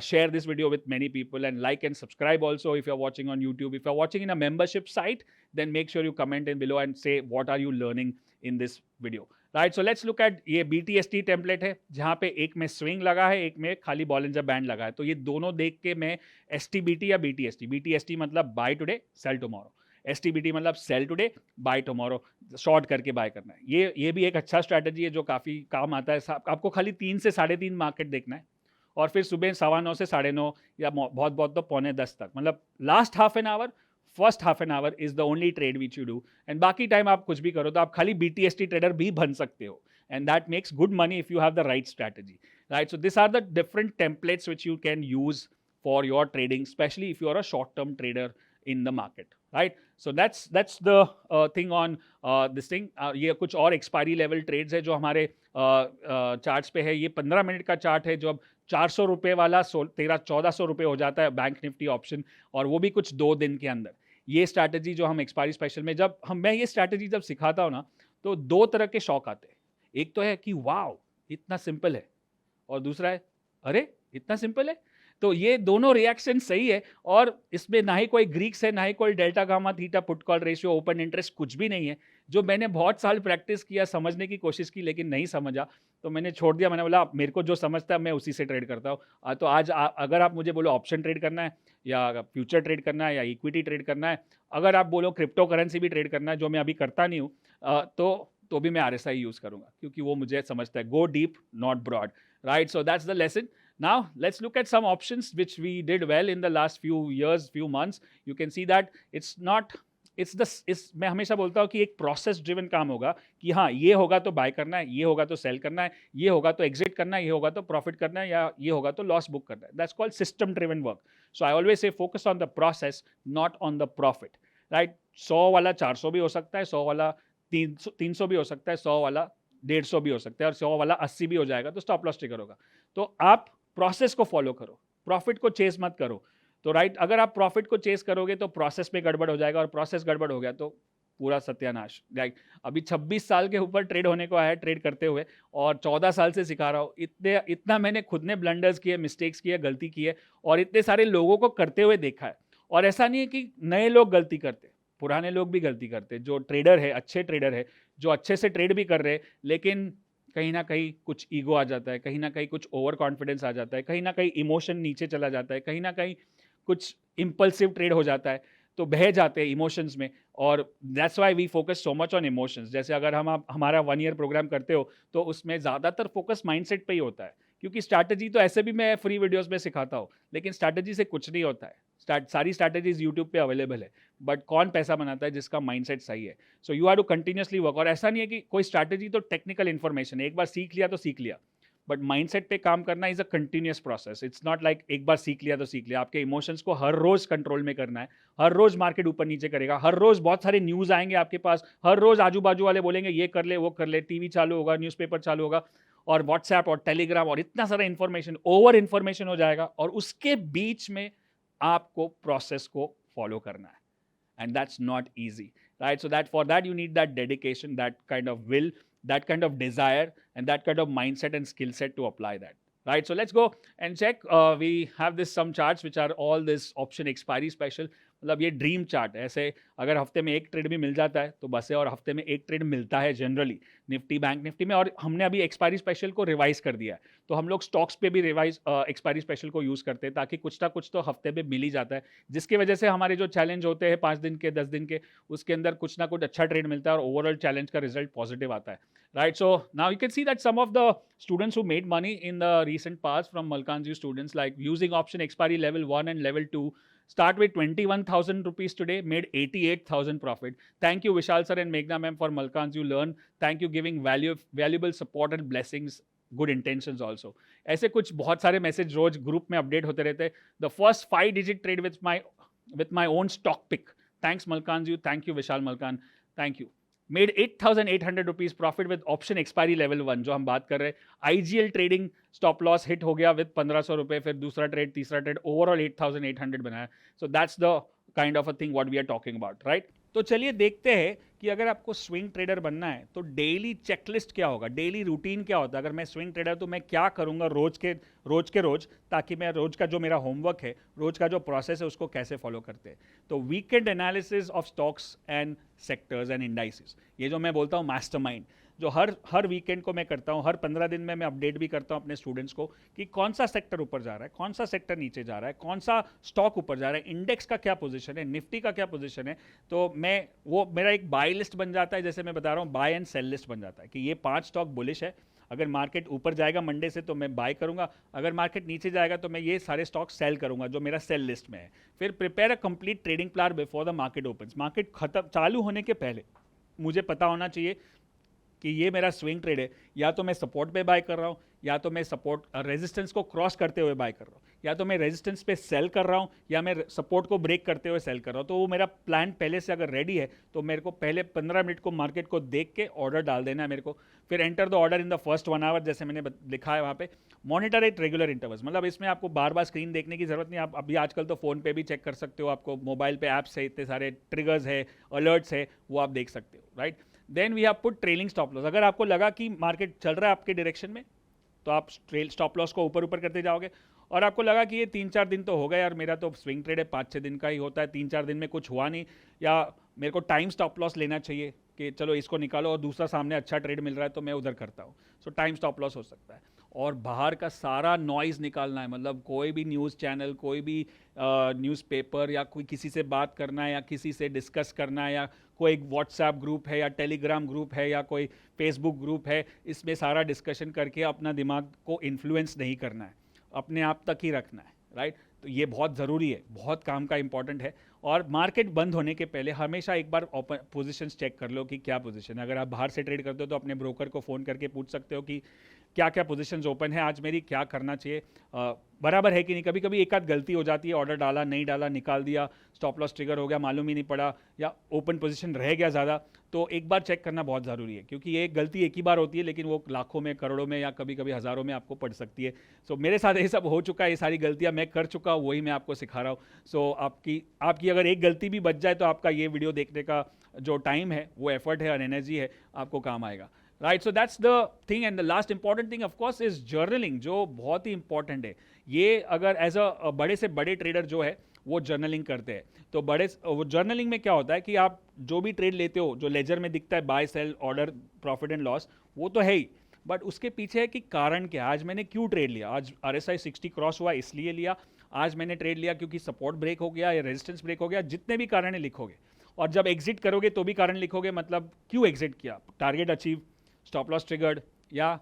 share this video with many people, and like and subscribe also if you're watching on YouTube. If you're watching in a membership site, then make sure you comment in below and say what are you learning in this video. Right, so let's look at ये BTST template है, जहाँ पे एक में swing लगा है, एक में खाली बॉलिंजर बैंड लगा है। तो ये दोनों देख के मैं STBT या BTST मतलब buy today sell tomorrow, STBT मतलब sell today buy tomorrow, short करके बाय करना है। ये भी एक अच्छा स्ट्रैटेजी है जो काफ़ी काम आता है। आपको खाली 3 से 3.5 मार्केट देखना है, और फिर सुबह 9:15 से 9:30 या बहुत बहुत तो 9:45 तक, मतलब last half an hour, first half an hour is the only trade which you do, and बाकी टाइम आप कुछ भी करो तो आप खाली BTST ट्रेडर भी बन सकते हो, and that makes good money if you have the right strategy. Right, so this are the different templates which you can use for your trading, specially if you are a short term trader in the market. Right, so that's the thing on this thing. ये कुछ और expiry level trades है जो हमारे charts पे है। ये 15 minute का चार्ट है जो अब 400 रुपये वाला 1300-1400 रुपये हो जाता है बैंक निफ्टी ऑप्शन, और वो भी कुछ 2 दिन के अंदर। ये स्ट्रैटेजी जो हम एक्सपायरी स्पेशल में मैं ये स्ट्रैटेजी जब सिखाता हूँ ना, तो 2 तरह के शौक आते हैं। एक तो है कि वाओ इतना सिंपल है, और दूसरा है अरे इतना सिंपल है। तो ये दोनों रिएक्शन सही है, और इसमें ना ही कोई ग्रीक्स है, ना ही कोई delta gamma theta put call ratio open interest कुछ भी नहीं है, जो मैंने बहुत साल प्रैक्टिस किया, समझने की कोशिश की, लेकिन नहीं समझा। तो मैंने छोड़ दिया। मैंने बोला मेरे को जो समझता है मैं उसी से ट्रेड करता हूँ। तो आज अगर आप मुझे बोलो ऑप्शन ट्रेड करना है या फ्यूचर ट्रेड करना है या इक्विटी ट्रेड करना है, अगर आप बोलो क्रिप्टो करेंसी भी ट्रेड करना है, जो मैं अभी करता नहीं हूँ, तो भी मैं RSI यूज़ करूँगा, क्योंकि वो मुझे समझता है go deep not broad, right? So that's the lesson. Now let's look at some options which we did well in the last few years, few months. You can see that it's not, मैं हमेशा बोलता हूँ कि एक process driven काम होगा कि हाँ ये होगा तो बाय करना है, ये होगा तो सेल करना है, ये होगा तो एग्जिट करना है, ये होगा तो प्रॉफिट करना है, या ये होगा तो लॉस बुक करना है. That's called system driven work. So I always say focus on the process, not on the profit, right? 100 वाला 400 भी हो सकता है, 100 वाला 300 भी हो सकता है, 100 वाला 150 भी हो सकता है, और 100 वाला 80 भी हो जाएगा, तो स्टॉप लॉस ट्रिगर होगा. तो आप प्रोसेस को फॉलो करो, प्रॉफिट को चेस मत करो. तो राइट, अगर आप प्रॉफिट को चेस करोगे तो प्रोसेस में गड़बड़ हो जाएगा, और प्रोसेस गड़बड़ हो गया तो पूरा सत्यानाश. राइट, अभी 26 साल के ऊपर ट्रेड होने को आया है, ट्रेड करते हुए, और 14 साल से सिखा रहा हूँ. इतना मैंने खुद ने ब्लंडर्स किए, मिस्टेक्स किए, गलती की है, और इतने सारे लोगों को करते हुए देखा है. और ऐसा नहीं है कि नए लोग गलती करते, पुराने लोग भी गलती करते. जो ट्रेडर है, अच्छे ट्रेडर है, जो अच्छे से ट्रेड भी कर रहे हैं, लेकिन कहीं ना कहीं कुछ ईगो आ जाता है, कहीं ना कहीं कुछ ओवर कॉन्फिडेंस आ जाता है, कहीं ना कहीं इमोशन नीचे चला जाता है, कहीं ना कहीं कुछ इम्पल्सिव ट्रेड हो जाता है, तो बह जाते हैं इमोशंस में. और that's why we focus so much on emotions. जैसे अगर आप हमारा 1 ईयर प्रोग्राम करते हो, तो उसमें ज़्यादातर फोकस माइंडसेट पे ही होता है, क्योंकि स्ट्रैटेजी तो ऐसे भी मैं फ्री वीडियोस में सिखाता हूँ, लेकिन स्ट्रैटेजी से कुछ नहीं होता है. सारी स्ट्रैटेजीज यूट्यूब पे अवेलेबल है, बट कौन पैसा बनाता है? जिसका माइंडसेट सही है. So you have to continuously work. और ऐसा नहीं है कि कोई स्ट्रैटेजी तो टेक्निकल इन्फॉर्मेशन है, एक बार सीख लिया तो सीख लिया, बट माइंडसेट पे काम करना is a continuous process. It's not like एक बार सीख लिया तो सीख लिया. आपके इमोशंस को हर रोज कंट्रोल में करना है. हर रोज मार्केट ऊपर नीचे करेगा, हर रोज बहुत सारे न्यूज आएंगे आपके पास, हर रोज आजू बाजू वाले बोलेंगे ये कर ले वो कर ले, टीवी चालू होगा, न्यूज़पेपर चालू होगा, और व्हाट्सएप और टेलीग्राम, और इतना सारा इन्फॉर्मेशन, ओवर इन्फॉर्मेशन हो जाएगा, और उसके बीच में आपको प्रोसेस को फॉलो करना है. And that's not easy, right? So that for that you need that dedication, that kind of will, that kind of desire, and that kind of mindset and skill set to apply that, right? So let's go and check. We have this some charts which are all this option expiry special. मतलब ये dream chart है. ऐसे अगर हफ्ते में एक trade भी मिल जाता है तो बस है, और हफ्ते में एक ट्रेड मिलता है जनरली निफ्टी बैंक निफ्टी में. और हमने अभी एक्सपायरी स्पेशल को रिवाइज कर दिया है, तो हम लोग स्टॉक्स पे भी रिवाइज एक्सपायरी स्पेशल को यूज़ करते हैं, ताकि कुछ ना कुछ तो हफ्ते में मिल ही जाता है, जिसकी वजह से हमारे जो चैलेंज होते हैं 5 दिन के 10 दिन के, उसके अंदर कुछ ना कुछ अच्छा ट्रेड मिलता है, और ओवरऑल चैलेंज का रिजल्ट पॉजिटिव आता है. Right, so now you can see that some of the students who made money in the recent past from Malkanji students, like using option expiry level 1 and level 2, start with 21,000 rupees today, made 88,000 profit. Thank you Vishal sir and Meghna ma'am for Malkanji learn. Thank you giving valuable support and blessings, good intentions also. ऐसे कुछ बहुत सारे message रोज group में update होते रहते हैं. The first 5 digit trade with my own stock pick. Thanks Malkanji, thank you Vishal Malkan, thank you. Made 8,800 rupees profit with option expiry level 1, जो हम बात कर रहे हैं. IGL trading stop loss hit हो गया विद 1500 रुपए, फिर दूसरा ट्रेड, तीसरा ट्रेड, ओवरऑल 8,800 बनाया. So that's the kind of a thing what we are talking about, right? तो चलिए देखते हैं कि अगर आपको स्विंग ट्रेडर बनना है तो डेली चेकलिस्ट क्या होगा, डेली रूटीन क्या होता है. अगर मैं स्विंग ट्रेडर तो मैं क्या करूंगा रोज के रोज, ताकि मैं रोज का जो मेरा होमवर्क है, रोज का जो प्रोसेस है, उसको कैसे फॉलो करते हैं. तो weekend analysis of stocks and sectors and indices, ये जो मैं बोलता हूँ मास्टरमाइंड, जो हर वीकेंड को मैं करता हूँ. हर 15 दिन में मैं अपडेट भी करता हूँ अपने स्टूडेंट्स को कि कौन सा सेक्टर ऊपर जा रहा है, कौन सा सेक्टर नीचे जा रहा है, कौन सा स्टॉक ऊपर जा रहा है, इंडेक्स का क्या पोजीशन है, निफ्टी का क्या पोजीशन है. तो वो मेरा एक बाय लिस्ट बन जाता है. जैसे मैं बता रहा हूँ, बाय एंड सेल लिस्ट बन जाता है कि ये 5 स्टॉक बुलिश है, अगर मार्केट ऊपर जाएगा मंडे से तो मैं बाय करूंगा, अगर मार्केट नीचे जाएगा तो मैं ये सारे स्टॉक सेल करूंगा जो मेरा सेल लिस्ट में है. फिर prepare a complete trading plan before the market opens. Market चालू होने के पहले मुझे पता होना चाहिए कि ये मेरा स्विंग ट्रेड है, या तो मैं सपोर्ट पे बाय कर रहा हूँ, या तो मैं सपोर्ट रेजिस्टेंस को क्रॉस करते हुए बाय कर रहा हूँ, या तो मैं रेजिस्टेंस पे सेल कर रहा हूँ, या मैं सपोर्ट को ब्रेक करते हुए सेल कर रहा हूँ. तो वो मेरा प्लान पहले से अगर रेडी है तो मेरे को पहले 15 मिनट को मार्केट को देख के ऑर्डर डाल देना है मेरे को. फिर enter the order in the first 1 hour, जैसे मैंने लिखा है वहाँ पे. मॉनिटर एट रेगुलर इंटरवल्स, मतलब इसमें आपको बार बार स्क्रीन देखने की जरूरत नहीं. आप अभी आजकल तो फोन पे भी चेक कर सकते हो, आपको मोबाइल पे ऐप्स है, इतने सारे ट्रिगर्स है, अलर्ट्स है, वो आप देख सकते हो, right? Then we have put trailing stop loss. अगर आपको लगा कि मार्केट चल रहा है आपके डायरेक्शन में तो आप स्टॉप लॉस को ऊपर करते जाओगे, और आपको लगा कि ये 3-4 दिन तो हो गए यार, मेरा तो स्विंग ट्रेड है, 5-6 दिन का ही होता है, 3-4 दिन में कुछ हुआ नहीं, या मेरे को टाइम स्टॉप लॉस लेना चाहिए कि चलो इसको निकालो और दूसरा सामने अच्छा ट्रेड मिल रहा है तो मैं उधर करता हूँ, सो टाइम स्टॉप लॉस हो सकता है। और बाहर का सारा नॉइज़ निकालना है, मतलब कोई भी न्यूज़ चैनल, कोई भी न्यूज़पेपर, या कोई किसी से बात करना है या किसी से डिस्कस करना है, या कोई व्हाट्सएप ग्रुप है या टेलीग्राम ग्रुप है या कोई फेसबुक ग्रुप है, इसमें सारा डिस्कशन करके अपना दिमाग को इन्फ्लुएंस नहीं करना है, अपने आप तक ही रखना है, राइट। तो ये बहुत ज़रूरी है, बहुत काम का इंपॉर्टेंट है। और मार्केट बंद होने के पहले हमेशा एक बार पोजीशंस चेक कर लो कि क्या पोजीशन है। अगर आप बाहर से ट्रेड करते हो तो अपने ब्रोकर को फ़ोन करके पूछ सकते हो कि क्या क्या पोजीशंस ओपन है आज मेरी, क्या करना चाहिए, बराबर है कि नहीं। कभी कभी एक आध गलती हो जाती है, ऑर्डर डाला नहीं डाला, निकाल दिया, स्टॉप लॉस ट्रिगर हो गया, मालूम ही नहीं पड़ा, या ओपन पोजीशन रह गया ज़्यादा, तो एक बार चेक करना बहुत ज़रूरी है, क्योंकि ये गलती एक ही बार होती है लेकिन वो लाखों में, करोड़ों में, या कभी कभी हज़ारों में आपको पड़ सकती है। सो मेरे साथ ये सब हो चुका है, ये सारी गलतियाँ मैं कर चुका हूँ, वही मैं आपको सिखा रहा हूँ। सो आपकी अगर एक गलती भी बच जाए तो आपका ये वीडियो देखने का जो टाइम है, वो एफर्ट है और एनर्जी है, आपको काम आएगा, right. So that's the thing. And the last important thing of course is journaling, जो बहुत ही इंपॉर्टेंट है। ये अगर एज अ बड़े से बड़े ट्रेडर जो है वो जर्नलिंग करते हैं, तो वो जर्नलिंग में क्या होता है कि आप जो भी ट्रेड लेते हो, जो लेजर में दिखता है buy sell order profit and loss, वो तो है ही, बट उसके पीछे है कि कारण क्या है। आज मैंने क्यों ट्रेड लिया, आज RSI 60 क्रॉस हुआ इसलिए लिया, आज मैंने ट्रेड लिया क्योंकि सपोर्ट ब्रेक हो गया या रेजिस्टेंस ब्रेक हो गया, जितने भी कारण है लिखोगे। और जब एग्जिट करोगे तो भी कारण लिखोगे, मतलब क्यों एग्जिट किया, target achieve, stop loss triggered, या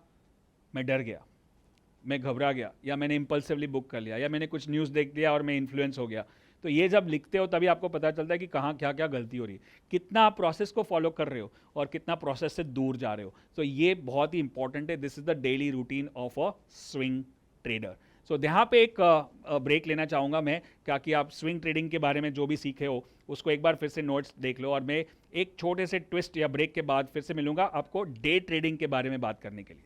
मैं डर गया, मैं घबरा गया, या मैंने इंपल्सिवली बुक कर लिया, या मैंने कुछ न्यूज़ देख लिया और मैं इन्फ्लुएंस हो गया। तो ये जब लिखते हो तभी आपको पता चलता है कि कहाँ क्या क्या गलती हो रही है, कितना आप प्रोसेस को फॉलो कर रहे हो और कितना प्रोसेस से दूर जा रहे हो। तो ये बहुत ही इंपॉर्टेंट है। This is the daily routine of a swing trader. So यहाँ पे एक ब्रेक लेना चाहूँगा मैं, ताकि आप स्विंग ट्रेडिंग के बारे में जो भी सीखे हो उसको एक बार फिर से नोट्स देख लो, और मैं एक छोटे से ट्विस्ट या ब्रेक के बाद फिर से मिलूंगा आपको डे ट्रेडिंग के बारे में बात करने के लिए।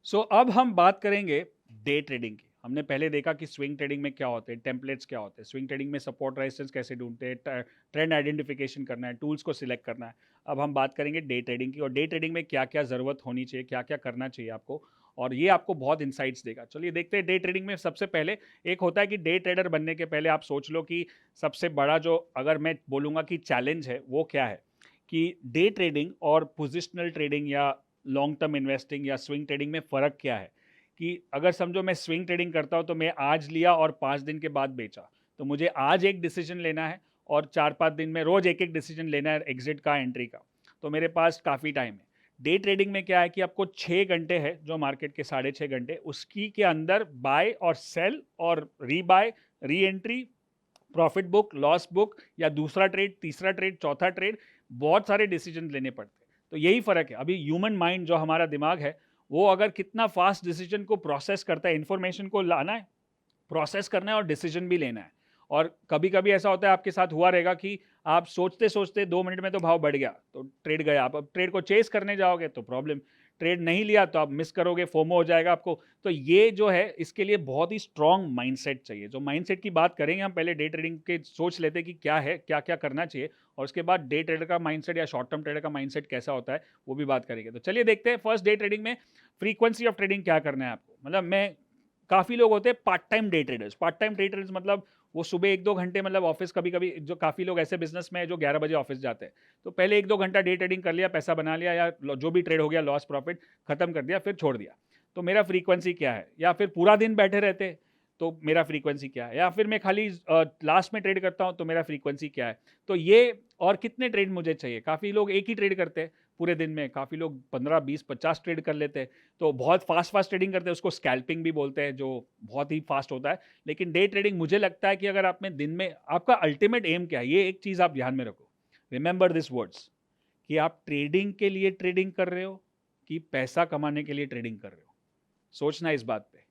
सो अब हम बात करेंगे डे ट्रेडिंग की। हमने पहले देखा कि स्विंग ट्रेडिंग में क्या होते हैं, टेम्पलेट्स क्या होते हैं, स्विंग ट्रेडिंग में सपोर्ट रेजिस्टेंस कैसे ढूंढते हैं, ट्रेंड आइडेंटिफिकेशन करना है, टूल्स को सिलेक्ट करना है। अब हम बात करेंगे डे ट्रेडिंग की, और डे ट्रेडिंग में क्या क्या ज़रूरत होनी चाहिए, क्या क्या करना चाहिए आपको, और ये आपको बहुत इंसाइट्स देगा। चलिए देखते हैं डे ट्रेडिंग में। सबसे पहले एक होता है कि डे ट्रेडर बनने के पहले आप सोच लो कि सबसे बड़ा जो, अगर मैं बोलूँगा कि चैलेंज है, वो क्या है, कि डे ट्रेडिंग और पोजिशनल ट्रेडिंग या लॉन्ग टर्म इन्वेस्टिंग या स्विंग ट्रेडिंग में फ़र्क क्या है। कि अगर समझो मैं स्विंग ट्रेडिंग करता हूँ तो मैं आज लिया और 5 दिन के बाद बेचा, तो मुझे आज एक डिसीजन लेना है और 4-5 दिन में रोज एक एक डिसीजन लेना है एग्जिट का, एंट्री का, तो मेरे पास काफ़ी टाइम है। डे ट्रेडिंग में क्या है कि आपको 6 घंटे है, जो मार्केट के 6.5 घंटे, उसकी के अंदर बाय और सेल और rebuy, re entry, profit book, loss book, या दूसरा ट्रेड, तीसरा ट्रेड, चौथा ट्रेड, बहुत सारे डिसीजन लेने पड़ते हैं। तो यही फ़र्क है। अभी ह्यूमन माइंड, जो हमारा दिमाग है, वो अगर कितना फास्ट डिसीजन को प्रोसेस करता है, इन्फॉर्मेशन को लाना है, प्रोसेस करना है और डिसीजन भी लेना है। और कभी कभी ऐसा होता है, आपके साथ हुआ रहेगा कि आप सोचते सोचते 2 मिनट में तो भाव बढ़ गया, तो ट्रेड गया, आप अब ट्रेड को चेस करने जाओगे तो प्रॉब्लम, ट्रेड नहीं लिया तो आप मिस करोगे, फोमो हो जाएगा आपको। तो ये जो है, इसके लिए बहुत ही स्ट्रांग माइंडसेट चाहिए। जो माइंडसेट की बात करेंगे हम, पहले डे ट्रेडिंग के सोच लेते हैं कि क्या है, क्या क्या करना चाहिए, और उसके बाद डे ट्रेडर का माइंडसेट या शॉर्ट टर्म ट्रेडर का माइंडसेट कैसा होता है, वो भी बात करेंगे। तो चलिए देखते हैं। फर्स्ट, डे ट्रेडिंग में फ्रीक्वेंसी ऑफ ट्रेडिंग क्या करना है आपको। मतलब मैं, काफ़ी लोग होते हैं part time day traders. Part time day traders मतलब वो सुबह 1-2 घंटे, मतलब ऑफिस, कभी कभी जो काफ़ी लोग ऐसे बिजनेस में है जो 11 बजे ऑफिस जाते हैं, तो पहले 1-2 घंटा डे ट्रेडिंग कर लिया, पैसा बना लिया, या जो भी ट्रेड हो गया लॉस प्रॉफिट खत्म कर दिया, फिर छोड़ दिया। तो मेरा फ्रीक्वेंसी क्या है, या फिर पूरा दिन बैठे रहते तो मेरा फ्रीक्वेंसी क्या है, या फिर मैं खाली लास्ट में ट्रेड करता हूँ तो मेरा फ्रीक्वेंसी क्या है। तो ये, और कितने ट्रेड मुझे चाहिए। काफ़ी लोग एक ही ट्रेड करते हैं पूरे दिन में, काफ़ी लोग 15, 20, 50 ट्रेड कर लेते हैं, तो बहुत फास्ट ट्रेडिंग करते हैं, उसको स्कैल्पिंग भी बोलते हैं, जो बहुत ही फास्ट होता है। लेकिन डे ट्रेडिंग, मुझे लगता है कि अगर आप में दिन में, आपका अल्टीमेट एम क्या है, ये एक चीज़ आप ध्यान में रखो, रिमेंबर दिस वर्ड्स, कि आप ट्रेडिंग के लिए ट्रेडिंग कर रहे हो कि पैसा कमाने के लिए ट्रेडिंग कर रहे हो। सोचना इस बात पे।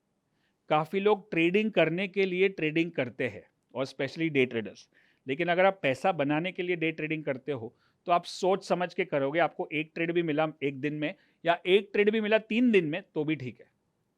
काफ़ी लोग ट्रेडिंग करने के लिए ट्रेडिंग करते हैं और स्पेशली डे ट्रेडर्स, लेकिन अगर आप पैसा बनाने के लिए डे ट्रेडिंग करते हो तो आप सोच समझ के करोगे। आपको एक ट्रेड भी मिला एक दिन में या एक ट्रेड भी मिला 3 दिन में तो भी ठीक है,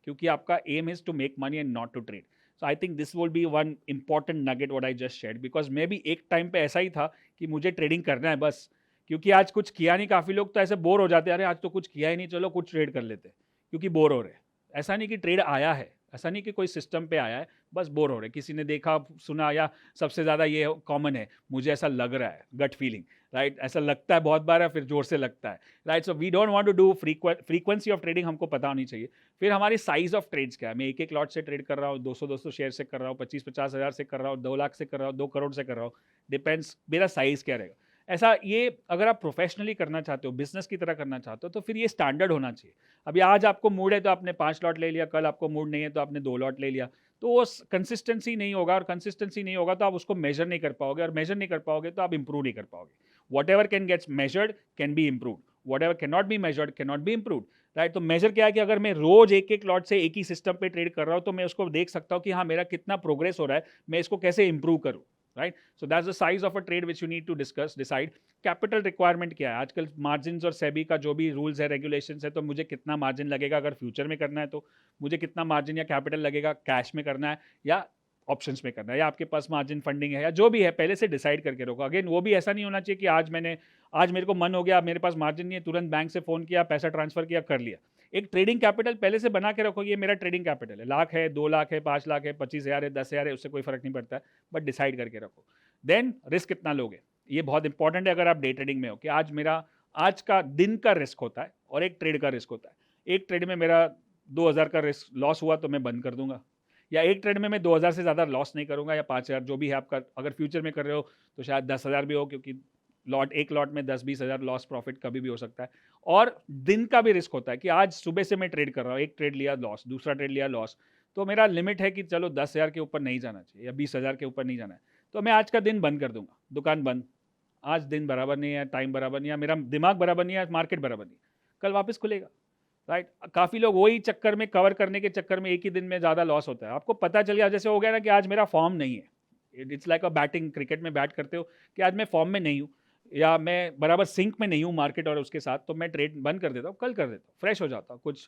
क्योंकि आपका aim is to make money and not to trade. So I think this will be one important nugget what I just shared, because मैं भी एक टाइम पे ऐसा ही था कि मुझे ट्रेडिंग करना है बस, क्योंकि आज कुछ किया नहीं। काफ़ी लोग तो ऐसे बोर हो जाते हैं, अरे आज तो कुछ किया ही नहीं, चलो कुछ ट्रेड कर लेते हैं, क्योंकि बोर हो रहे हैं। ऐसा नहीं कि ट्रेड आया है, ऐसा नहीं कि कोई सिस्टम पे आया है, बस बोर हो रहे, किसी ने देखा सुना, या सबसे ज़्यादा ये कॉमन है, मुझे ऐसा लग रहा है, गट फीलिंग, राइट, ऐसा लगता है बहुत बार है, फिर जोर से लगता है, right. So we don't want to do frequency of trading, हमको पता होनी चाहिए। फिर हमारी साइज ऑफ ट्रेड्स क्या है, मैं एक एक लॉट से ट्रेड कर रहा हूँ, 200 शेयर से कर रहा हूँ, 25-50 हज़ार से कर रहा हूँ, 2 लाख से कर रहा हूँ, 2 करोड़ से कर रहा हूँ, डिपेंड्स मेरा साइज क्या रहेगा। ऐसा ये अगर आप प्रोफेशनली करना चाहते हो, बिजनेस की तरह करना चाहते हो, तो फिर ये स्टैंडर्ड होना चाहिए। अभी आज आपको मूड है तो आपने 5 लॉट ले लिया, कल आपको मूड नहीं है तो आपने 2 लॉट ले लिया, तो वो कंसिस्टेंसी नहीं होगा, और कंसिस्टेंसी नहीं होगा तो आप उसको मेजर नहीं कर पाओगे, और मेजर नहीं कर पाओगे तो आप इंप्रूव नहीं कर पाओगे। Whatever can gets measured can be improve, whatever can not be measured can not be improve, right. तो मेजर क्या है कि अगर मैं रोज एक एक लॉट से एक ही सिस्टम पे ट्रेड कर रहा हूँ तो मैं उसको देख सकता हूँ कि हाँ मेरा कितना प्रोग्रेस हो रहा है, मैं इसको कैसे इंप्रूव करूँ, right. So that's the size of a trade which you need to discuss decide. Capital requirement क्या है, आजकल मार्जिन और सेबी का जो भी रूल्स है, रेगुलेशंस है, तो मुझे कितना मार्जिन लगेगा अगर फ्यूचर में करना है, तो मुझे कितना मार्जिन या कैपिटल लगेगा, कैश में करना है या ऑप्शंस में करना है, या आपके पास मार्जिन फंडिंग है, या जो भी है पहले से डिसाइड करके रखो। अगेन वो भी ऐसा नहीं होना चाहिए कि आज मेरे को मन हो गया, मेरे पास मार्जिन नहीं है, तुरंत बैंक से फ़ोन किया, पैसा ट्रांसफर किया, कर लिया। एक ट्रेडिंग कैपिटल पहले से बना के रखो, ये मेरा ट्रेडिंग कैपिटल है, लाख है, 2 लाख है, 5 लाख है, 25,000 है, 10,000 है, उससे कोई फर्क नहीं पड़ता है, बट डिसाइड करके रखो। देन रिस्क कितना लोगे, ये बहुत इंपॉर्टेंट है अगर आप डे ट्रेडिंग में हो, कि आज का दिन का रिस्क होता है और एक ट्रेड का रिस्क होता है। एक ट्रेड में मेरा 2,000 का रिस्क लॉस हुआ तो मैं बंद कर दूंगा, या एक ट्रेड में मैं 2,000 से ज़्यादा लॉस नहीं करूंगा, या 5,000 जो भी है आपका। अगर फ्यूचर में कर रहे हो तो शायद 10,000 भी हो, क्योंकि एक लॉट में 10-20 हज़ार लॉस प्रॉफिट कभी भी हो सकता है। और दिन का भी रिस्क होता है कि आज सुबह से मैं ट्रेड कर रहा हूँ, एक ट्रेड लिया लॉस, दूसरा ट्रेड लिया लॉस, तो मेरा लिमिट है कि चलो 10,000 के ऊपर नहीं जाना चाहिए या 20,000 के ऊपर नहीं जाना है, तो मैं आज का दिन बंद कर दूंगा, दुकान बंद। आज दिन बराबर नहीं है, टाइम बराबर नहीं है, मेरा दिमाग बराबर नहीं है, मार्केट बराबर नहीं है, कल वापस खुलेगा, राइट। काफ़ी लोग वही चक्कर में, कवर करने के चक्कर में एक ही दिन में ज़्यादा लॉस होता है। आपको पता चल गया, जैसे हो गया ना कि आज मेरा फॉर्म नहीं है, it's like a batting, cricket में बैट करते हो कि आज मैं फॉर्म में नहीं हूँ, या मैं बराबर सिंक में नहीं हूँ मार्केट और उसके साथ, तो मैं ट्रेड बंद कर देता हूँ, कल कर देता हूँ, फ्रेश हो जाता हूँ, कुछ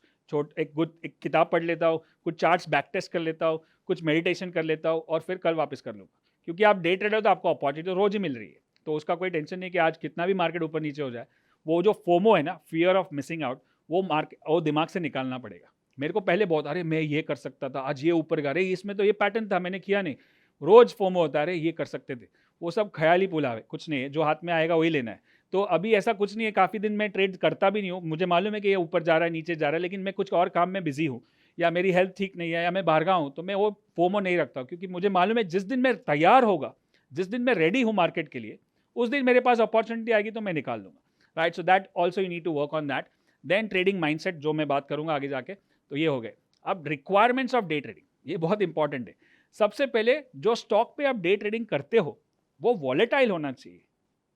एक किताब पढ़ लेता हूँ, कुछ चार्ट्स बैक टेस्ट कर लेता हूँ, कुछ मेडिटेशन कर लेता हूँ, और फिर कल वापस कर लूँगा। क्योंकि आप डे ट्रेडर हो तो आपको अपॉर्चुनिटी रोज ही मिल रही है, तो उसका कोई टेंशन नहीं कि आज कितना भी मार्केट ऊपर नीचे हो जाए। वो जो फोमो है ना, फियर ऑफ मिसिंग आउट, वो दिमाग से निकालना पड़ेगा। मेरे को पहले बहुत, अरे मैं ये कर सकता था, आज ये ऊपर गया, अरे इसमें तो ये पैटर्न था मैंने किया नहीं, रोज फोमो होता है, अरे ये कर सकते थे। वो सब ख्याली पुलावे, कुछ नहीं है, जो हाथ में आएगा वही लेना है। तो अभी ऐसा कुछ नहीं है, काफ़ी दिन मैं ट्रेड करता भी नहीं हूँ, मुझे मालूम है कि ये ऊपर जा रहा है, नीचे जा रहा है, लेकिन मैं कुछ और काम में बिजी हूँ, या मेरी हेल्थ ठीक नहीं है, या मैं बाहर हूँ, तो मैं वो फोमो नहीं रखता, क्योंकि मुझे मालूम है जिस दिन मैं तैयार होगा, जिस दिन मैं रेडी हूँ मार्केट के लिए, उस दिन मेरे पास अपॉर्चुनिटी आएगी तो मैं निकाल लूँगा, right. So that also you need to work on that. Then trading mindset, जो मैं बात करूंगा आगे जाके, तो ये हो गए। अब रिक्वायरमेंट्स ऑफ डे ट्रेडिंग, ये बहुत इंपॉर्टेंट है। सबसे पहले जो स्टॉक पे आप डे ट्रेडिंग करते हो वो वॉलेटाइल होना चाहिए,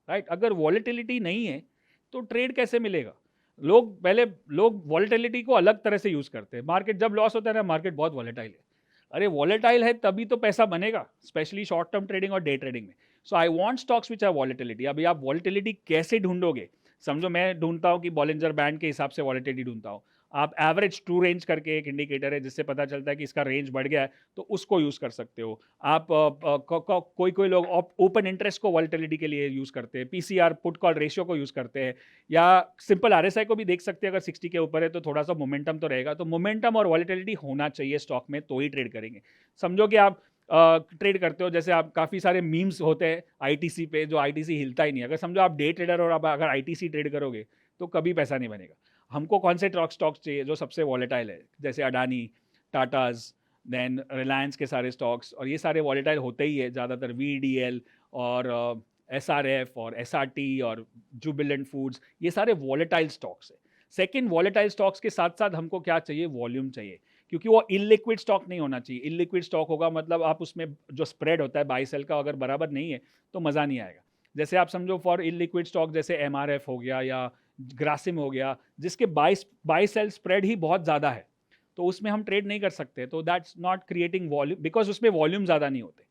राइट। अगर वॉलेटिलिटी नहीं है तो ट्रेड कैसे मिलेगा। लोग वॉलेटिलिटी को अलग तरह से यूज करते हैं। मार्केट जब लॉस होता है ना, मार्केट बहुत वॉलेटाइल है, अरे वॉलेटाइल है तभी तो पैसा बनेगा, स्पेशली शॉर्ट टर्म ट्रेडिंग और डे ट्रेडिंग में। So I want stocks which are volatility. अभी आप वॉलेटिलिटी कैसे ढूंढोगे, समझो मैं ढूंढता हूँ कि बॉलिंजर बैंड के हिसाब से वॉलेटिलिटी ढूंढता हूँ। आप एवरेज ट्रू रेंज करके एक इंडिकेटर है जिससे पता चलता है कि इसका रेंज बढ़ गया है, तो उसको यूज कर सकते हो आप। कोई लोग ओपन इंटरेस्ट को वॉलेटिलिटी के लिए यूज करते हैं, पीसीआर पुट कॉल रेशियो को यूज करते हैं, या सिंपल आरएसआई को भी देख सकते हैं। अगर 60 के ऊपर है तो थोड़ा सा मोमेंटम तो रहेगा, तो मोमेंटम और वॉलेटिलिटी होना चाहिए स्टॉक में, तो ही ट्रेड करेंगे। समझो कि आप ट्रेड करते हो, जैसे आप काफ़ी सारे मीम्स होते हैं आईटीसी पे, जो आईटीसी हिलता ही नहीं। अगर समझो आप डे ट्रेडर और आप अगर आईटीसी ट्रेड करोगे तो कभी पैसा नहीं बनेगा। हमको कौन से स्टॉक्स चाहिए जो सबसे वॉलेटाइल है, जैसे अडानी, टाटाज, देन रिलायंस के सारे स्टॉक्स, और ये सारे वॉलेटाइल होते ही है ज़्यादातर, वीडीएल और एसआरएफ और एसआरटी और जुबिलेंट फूड्स, ये सारे वॉलेटाइल स्टॉक्स है। सेकंड, वॉलेटाइल स्टॉक्स के साथ साथ हमको क्या चाहिए, वॉल्यूम चाहिए, क्योंकि वो इलिक्विड स्टॉक नहीं होना चाहिए। इलिक्विड स्टॉक होगा मतलब आप उसमें जो स्प्रेड होता है बाई सेल का अगर बराबर नहीं है तो मज़ा नहीं आएगा। जैसे आप समझो फॉर इलिक्विड स्टॉक जैसे MRF हो गया या ग्रासिम हो गया, जिसके बाई सेल स्प्रेड ही बहुत ज़्यादा है, तो उसमें हम ट्रेड नहीं कर सकते, तो that's not creating volume, because उसमें वॉल्यूम ज़्यादा नहीं होते।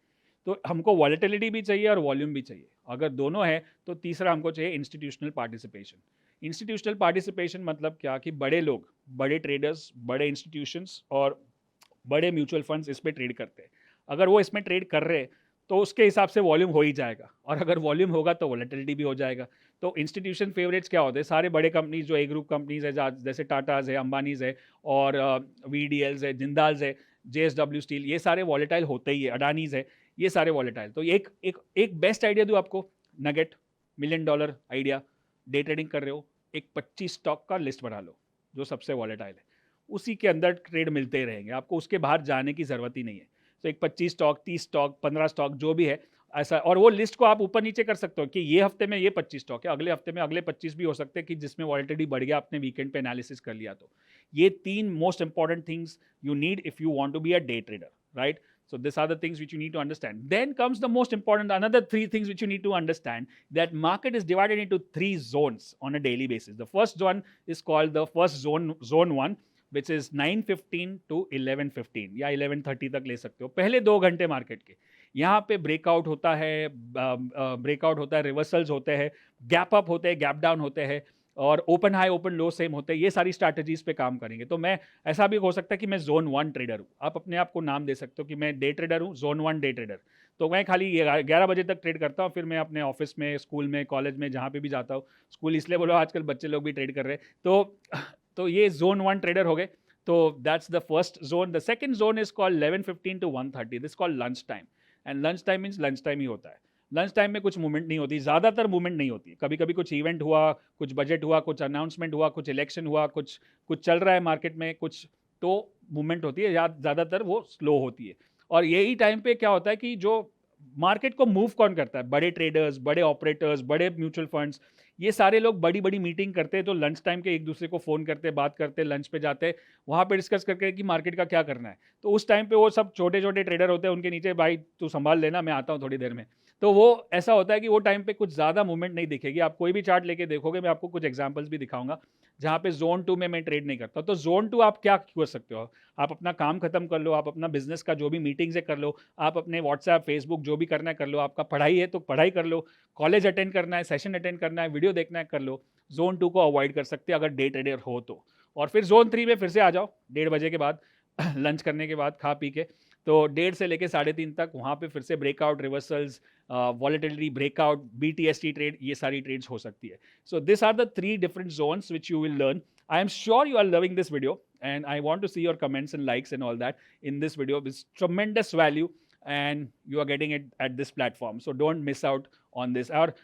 तो हमको वॉलेटिलिटी भी चाहिए और वॉल्यूम भी चाहिए। अगर दोनों है तो तीसरा हमको चाहिए इंस्टीट्यूशनल पार्टिसिपेशन। इंस्टीट्यूशनल पार्टिसिपेशन मतलब क्या कि बड़े लोग, बड़े ट्रेडर्स, बड़े इंस्टीट्यूशंस और बड़े म्यूचुअल फंड्स इस पे ट्रेड करते हैं। अगर वो इसमें ट्रेड कर रहे हैं तो उसके हिसाब से वॉल्यूम हो ही जाएगा, और अगर वॉल्यूम होगा तो वॉलेटिलिटी भी हो जाएगा। तो इंस्टीट्यूशन फेवरेट्स क्या होते हैं? सारे बड़े कंपनीज जो ए ग्रुप कंपनीज है, जैसे टाटाज है, अंबानीज है, और VDLs है, जिंदाल्स है, JSW स्टील, ये सारे वॉलेटाइल होते ही है, अडानीज है, ये सारे वॉलेटाइल। तो एक एक एक बेस्ट आइडिया दूँ आपको, nugget, $1 million idea. Day trading कर रहे हो, एक 25 स्टॉक का लिस्ट बना लो जो सबसे वॉलेटाइल है, उसी के अंदर ट्रेड मिलते ही रहेंगे, आपको उसके बाहर जाने की ज़रूरत ही नहीं है। तो एक 25 स्टॉक, 30 स्टॉक, 15 स्टॉक, जो भी है ऐसा, और वो लिस्ट को आप ऊपर नीचे कर सकते हो कि ये हफ्ते में ये 25 स्टॉक है, अगले हफ्ते में अगले 25 भी हो सकते हैं कि जिसमें वॉलेटिलिटी बढ़ गया, आपने वीकेंड पे एनालिसिस कर लिया। तो ये 3 most important things you need if you want to be a day trader, right? So these are the things which you need to understand. Then comes the most important, another 3 things which you need to understand, that market is divided into 3 zones on a daily basis. The first one is called the first zone 1, which is 9:15 to 11:15 या 11:30 तक ले सकते हो, पहले 2 घंटे market के। यहाँ पे ब्रेकआउट होता है, रिवर्सल्स होते हैं, गैप अप होते हैं, गैप डाउन होते हैं, और ओपन हाई ओपन लो सेम होते हैं। ये सारी स्ट्रैटेजीज पे काम करेंगे। तो मैं, ऐसा भी हो सकता है कि मैं जोन 1 ट्रेडर हूँ, आप अपने आप को नाम दे सकते हो कि मैं डे ट्रेडर हूँ, जोन 1 डे ट्रेडर। तो मैं खाली 11 बजे तक ट्रेड करता हूँ, फिर मैं अपने ऑफिस में, स्कूल में, कॉलेज में, जहाँ पे भी जाता हूँ, स्कूल इसलिए बोलो आजकल बच्चे लोग भी ट्रेड कर रहे हैं, तो ये जोन 1 ट्रेडर हो गए। तो that's the first zone. The second zone is called 11:15 to 1:30, this called lunch time. And lunch time means lunch time ही होता है। लंच टाइम में कुछ मूवमेंट नहीं होती, ज़्यादातर मूवमेंट नहीं होती। कभी कभी कुछ इवेंट हुआ, कुछ बजट हुआ, कुछ अनाउंसमेंट हुआ, कुछ इलेक्शन हुआ, कुछ कुछ चल रहा है मार्केट में, कुछ तो मूवमेंट होती है, या ज़्यादातर वो स्लो होती है। और यही टाइम पे क्या होता है कि जो मार्केट को मूव कौन करता है? बड़े ट्रेडर्स, बड़े ऑपरेटर्स, बड़े म्यूचुअल फंड्स, ये सारे लोग बड़ी बड़ी मीटिंग करते हैं। तो लंच टाइम के एक दूसरे को फ़ोन करते, बात करते, लंच पे जाते, वहाँ पे डिस्कस करके कि मार्केट का क्या करना है। तो उस टाइम पे वो सब छोटे छोटे ट्रेडर होते हैं, उनके नीचे, भाई तू संभाल लेना, मैं आता हूँ थोड़ी देर में। तो वो ऐसा होता है कि वो टाइम पे कुछ ज़्यादा मूवमेंट नहीं दिखेगी। आप कोई भी चार्ट लेके देखोगे, मैं आपको कुछ एग्जांपल्स भी दिखाऊंगा जहाँ पे जोन 2 में मैं ट्रेड नहीं करता। तो जोन 2 आप क्या कर सकते हो? आप अपना काम खत्म कर लो, आप अपना बिजनेस का जो भी मीटिंग्स है कर लो, आप अपने व्हाट्सएप, फेसबुक जो भी करना है कर लो, आपका पढ़ाई है तो पढ़ाई कर लो, कॉलेज अटेंड करना है, सेशन अटेंड करना है, वीडियो देखना है, कर लो। जोन 2 को अवॉइड कर सकते हैं अगर डे ट्रेडर हो तो। और फिर जोन 3 में फिर से आ जाओ 1:30 बजे के बाद लंच करने के बाद, खा पी के। तो 1:30 से लेके 3:30 तक वहाँ पे फिर से breakout, reversals, volatility breakout, BTST trade, ये सारी ट्रेड्स हो सकती है। So this are the 3 different zones which you will learn. I am sure you are loving this video, and I want to see your comments and likes and all that in this video. It's tremendous value and you are getting it at this platform, so don't miss out on this. और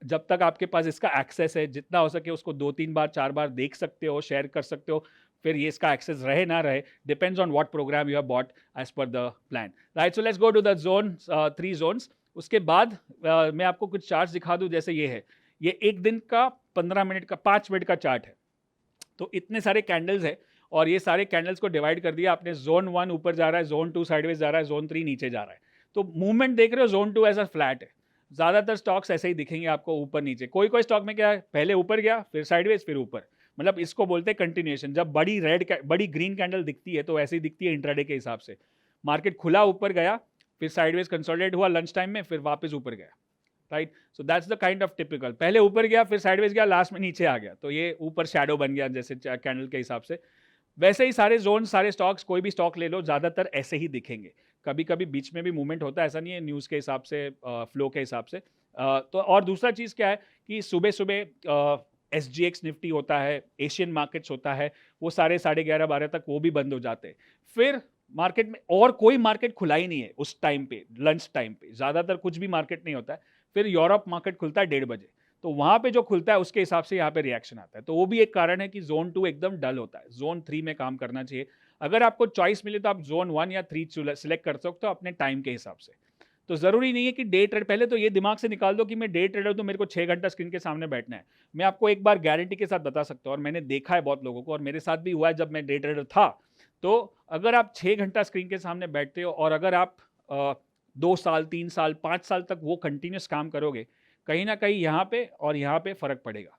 जब तक आपके पास इसका access है, जितना हो सके उसको 2-3 बार 4 बार देख सकते हो, शेयर कर सकते हो। फिर ये इसका एक्सेस रहे ना रहे, depends on what program you have bought as per the plan, right? So let's go to the zone 3 zones. उसके बाद मैं आपको कुछ चार्ट्स दिखा दूं। जैसे ये है, ये एक दिन का 15 मिनट का, 5 मिनट का चार्ट है। तो इतने सारे कैंडल्स है, और ये सारे कैंडल्स को डिवाइड कर दिया आपने। जोन 1 ऊपर जा रहा है, जोन 2 साइडवेज जा रहा है, जोन 3 नीचे जा रहा है। तो मूवमेंट देख रहे हो, जोन 2 ऐसा फ्लैट है। ज़्यादातर स्टॉक्स ऐसे ही दिखेंगे आपको, ऊपर नीचे। कोई कोई स्टॉक में क्या है, पहले ऊपर गया, फिर साइडवेज, फिर ऊपर, मतलब इसको बोलते हैं कंटिन्यूएशन। जब बड़ी ग्रीन कैंडल दिखती है तो ऐसी दिखती है इंट्राडे के हिसाब से। मार्केट खुला, ऊपर गया, फिर साइडवेज कंसोलिडेट हुआ लंच टाइम में, फिर वापस ऊपर गया, right? So that's the kind of typical. पहले ऊपर गया, फिर साइडवेज गया, लास्ट में नीचे आ गया, तो ये ऊपर शैडो बन गया जैसे कैंडल के हिसाब से। वैसे ही सारे जोन, सारे स्टॉक्स, कोई भी स्टॉक ले लो, ज़्यादातर ऐसे ही दिखेंगे। कभी कभी बीच में भी मूवमेंट होता है, ऐसा नहीं है, न्यूज़ के हिसाब से, फ्लो के हिसाब से। तो और दूसरा चीज़ क्या है कि सुबह सुबह SGX निफ्टी होता है, एशियन मार्केट्स होता है, वो सारे 11:30-12 तक वो भी बंद हो जाते हैं। फिर मार्केट में और कोई मार्केट खुला ही नहीं है उस टाइम पे, लंच टाइम पे ज़्यादातर कुछ भी मार्केट नहीं होता है। फिर यूरोप मार्केट खुलता है 1:30 बजे, तो वहाँ पे जो खुलता है उसके हिसाब से यहाँ पे रिएक्शन आता है। तो वो भी एक कारण है कि जोन 2 एकदम डल होता है। जोन 3 में काम करना चाहिए। अगर आपको चॉइस मिले तो आप जोन 1 या 3 सिलेक्ट कर सकते हो अपने टाइम के हिसाब से। तो ज़रूरी नहीं है कि डे ट्रेड, पहले तो ये दिमाग से निकाल दो कि मैं डे ट्रेडर तो मेरे को 6 घंटा स्क्रीन के सामने बैठना है। मैं आपको एक बार गारंटी के साथ बता सकता हूँ, और मैंने देखा है बहुत लोगों को, और मेरे साथ भी हुआ है जब मैं डे ट्रेडर था। तो अगर आप 6 घंटा स्क्रीन के सामने बैठते हो, और अगर आप 2 साल, 3 साल, 5 साल तक वो कंटिन्यूस काम करोगे, कहीं ना कहीं यहाँ पे और यहाँ पे फर्क पड़ेगा.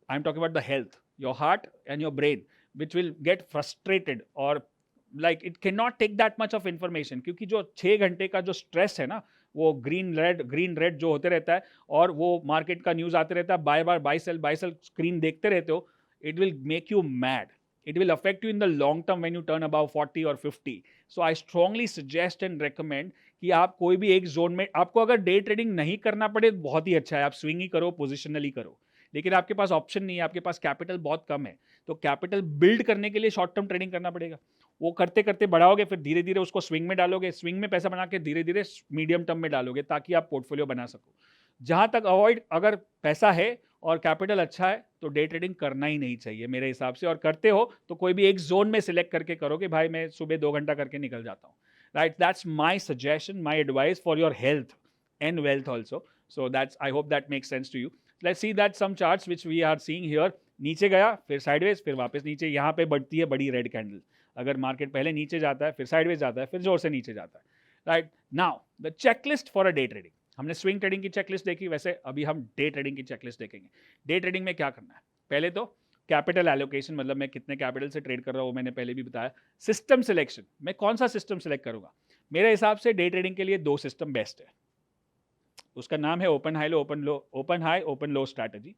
I am talking about the health, your heart and your brain which will get frustrated और like it can not take that much of information, क्योंकि जो 6 घंटे का जो स्ट्रेस है ना, वो ग्रीन रेड जो होते रहता है, और वो मार्केट का न्यूज़ आते रहता है, बाय सेल स्क्रीन देखते रहते हो, it will make you mad. It will affect you in the long term when you turn above 40 or 50. So I strongly suggest and recommend कि आप कोई भी एक जोन में, आपको अगर डे ट्रेडिंग नहीं करना पड़े बहुत ही अच्छा है, आप स्विंग ही करो, पोजिशनली करो, लेकिन आपके पास ऑप्शन नहीं है, आपके पास कैपिटल बहुत कम है, तो कैपिटल बिल्ड करने के लिए शॉर्ट टर्म ट्रेडिंग करना पड़ेगा. वो करते करते बढ़ाओगे, फिर धीरे धीरे उसको स्विंग में डालोगे, स्विंग में पैसा बना के धीरे धीरे मीडियम टर्म में डालोगे, ताकि आप पोर्टफोलियो बना सको. जहां तक अवॉइड, अगर पैसा है और कैपिटल अच्छा है तो डे ट्रेडिंग करना ही नहीं चाहिए मेरे हिसाब से, और करते हो तो कोई भी एक जोन में सिलेक्ट करके करो कि भाई मैं सुबह 2 घंटा करके निकल जाता हूँ. Right, that's my suggestion, my advice for your health and wealth also. So that's, I hope that makes sense to you. Let's see that some charts which we are seeing here. नीचे गया, फिर sideways, फिर वापस नीचे, यहाँ पे बढ़ती है बड़ी रेड कैंडल. अगर मार्केट पहले नीचे जाता है, फिर साइडवेज जाता है, फिर जोर से नीचे जाता है. Right, now the checklist for a day trading. हमने स्विंग ट्रेडिंग की चेकलिस्ट देखी, वैसे अभी हम डे ट्रेडिंग की चेकलिस्ट देखेंगे. डे ट्रेडिंग में क्या करना है, पहले तो कैपिटल एलोकेशन, मतलब मैं कितने कैपिटल से ट्रेड कर रहा हूँ, वो मैंने पहले भी बताया. सिस्टम सिलेक्शन, मैं कौन सा सिस्टम सिलेक्ट करूंगा. मेरे हिसाब से डे ट्रेडिंग के लिए 2 सिस्टम बेस्ट है. उसका नाम है open high low, open high open लो स्ट्रैटेजी,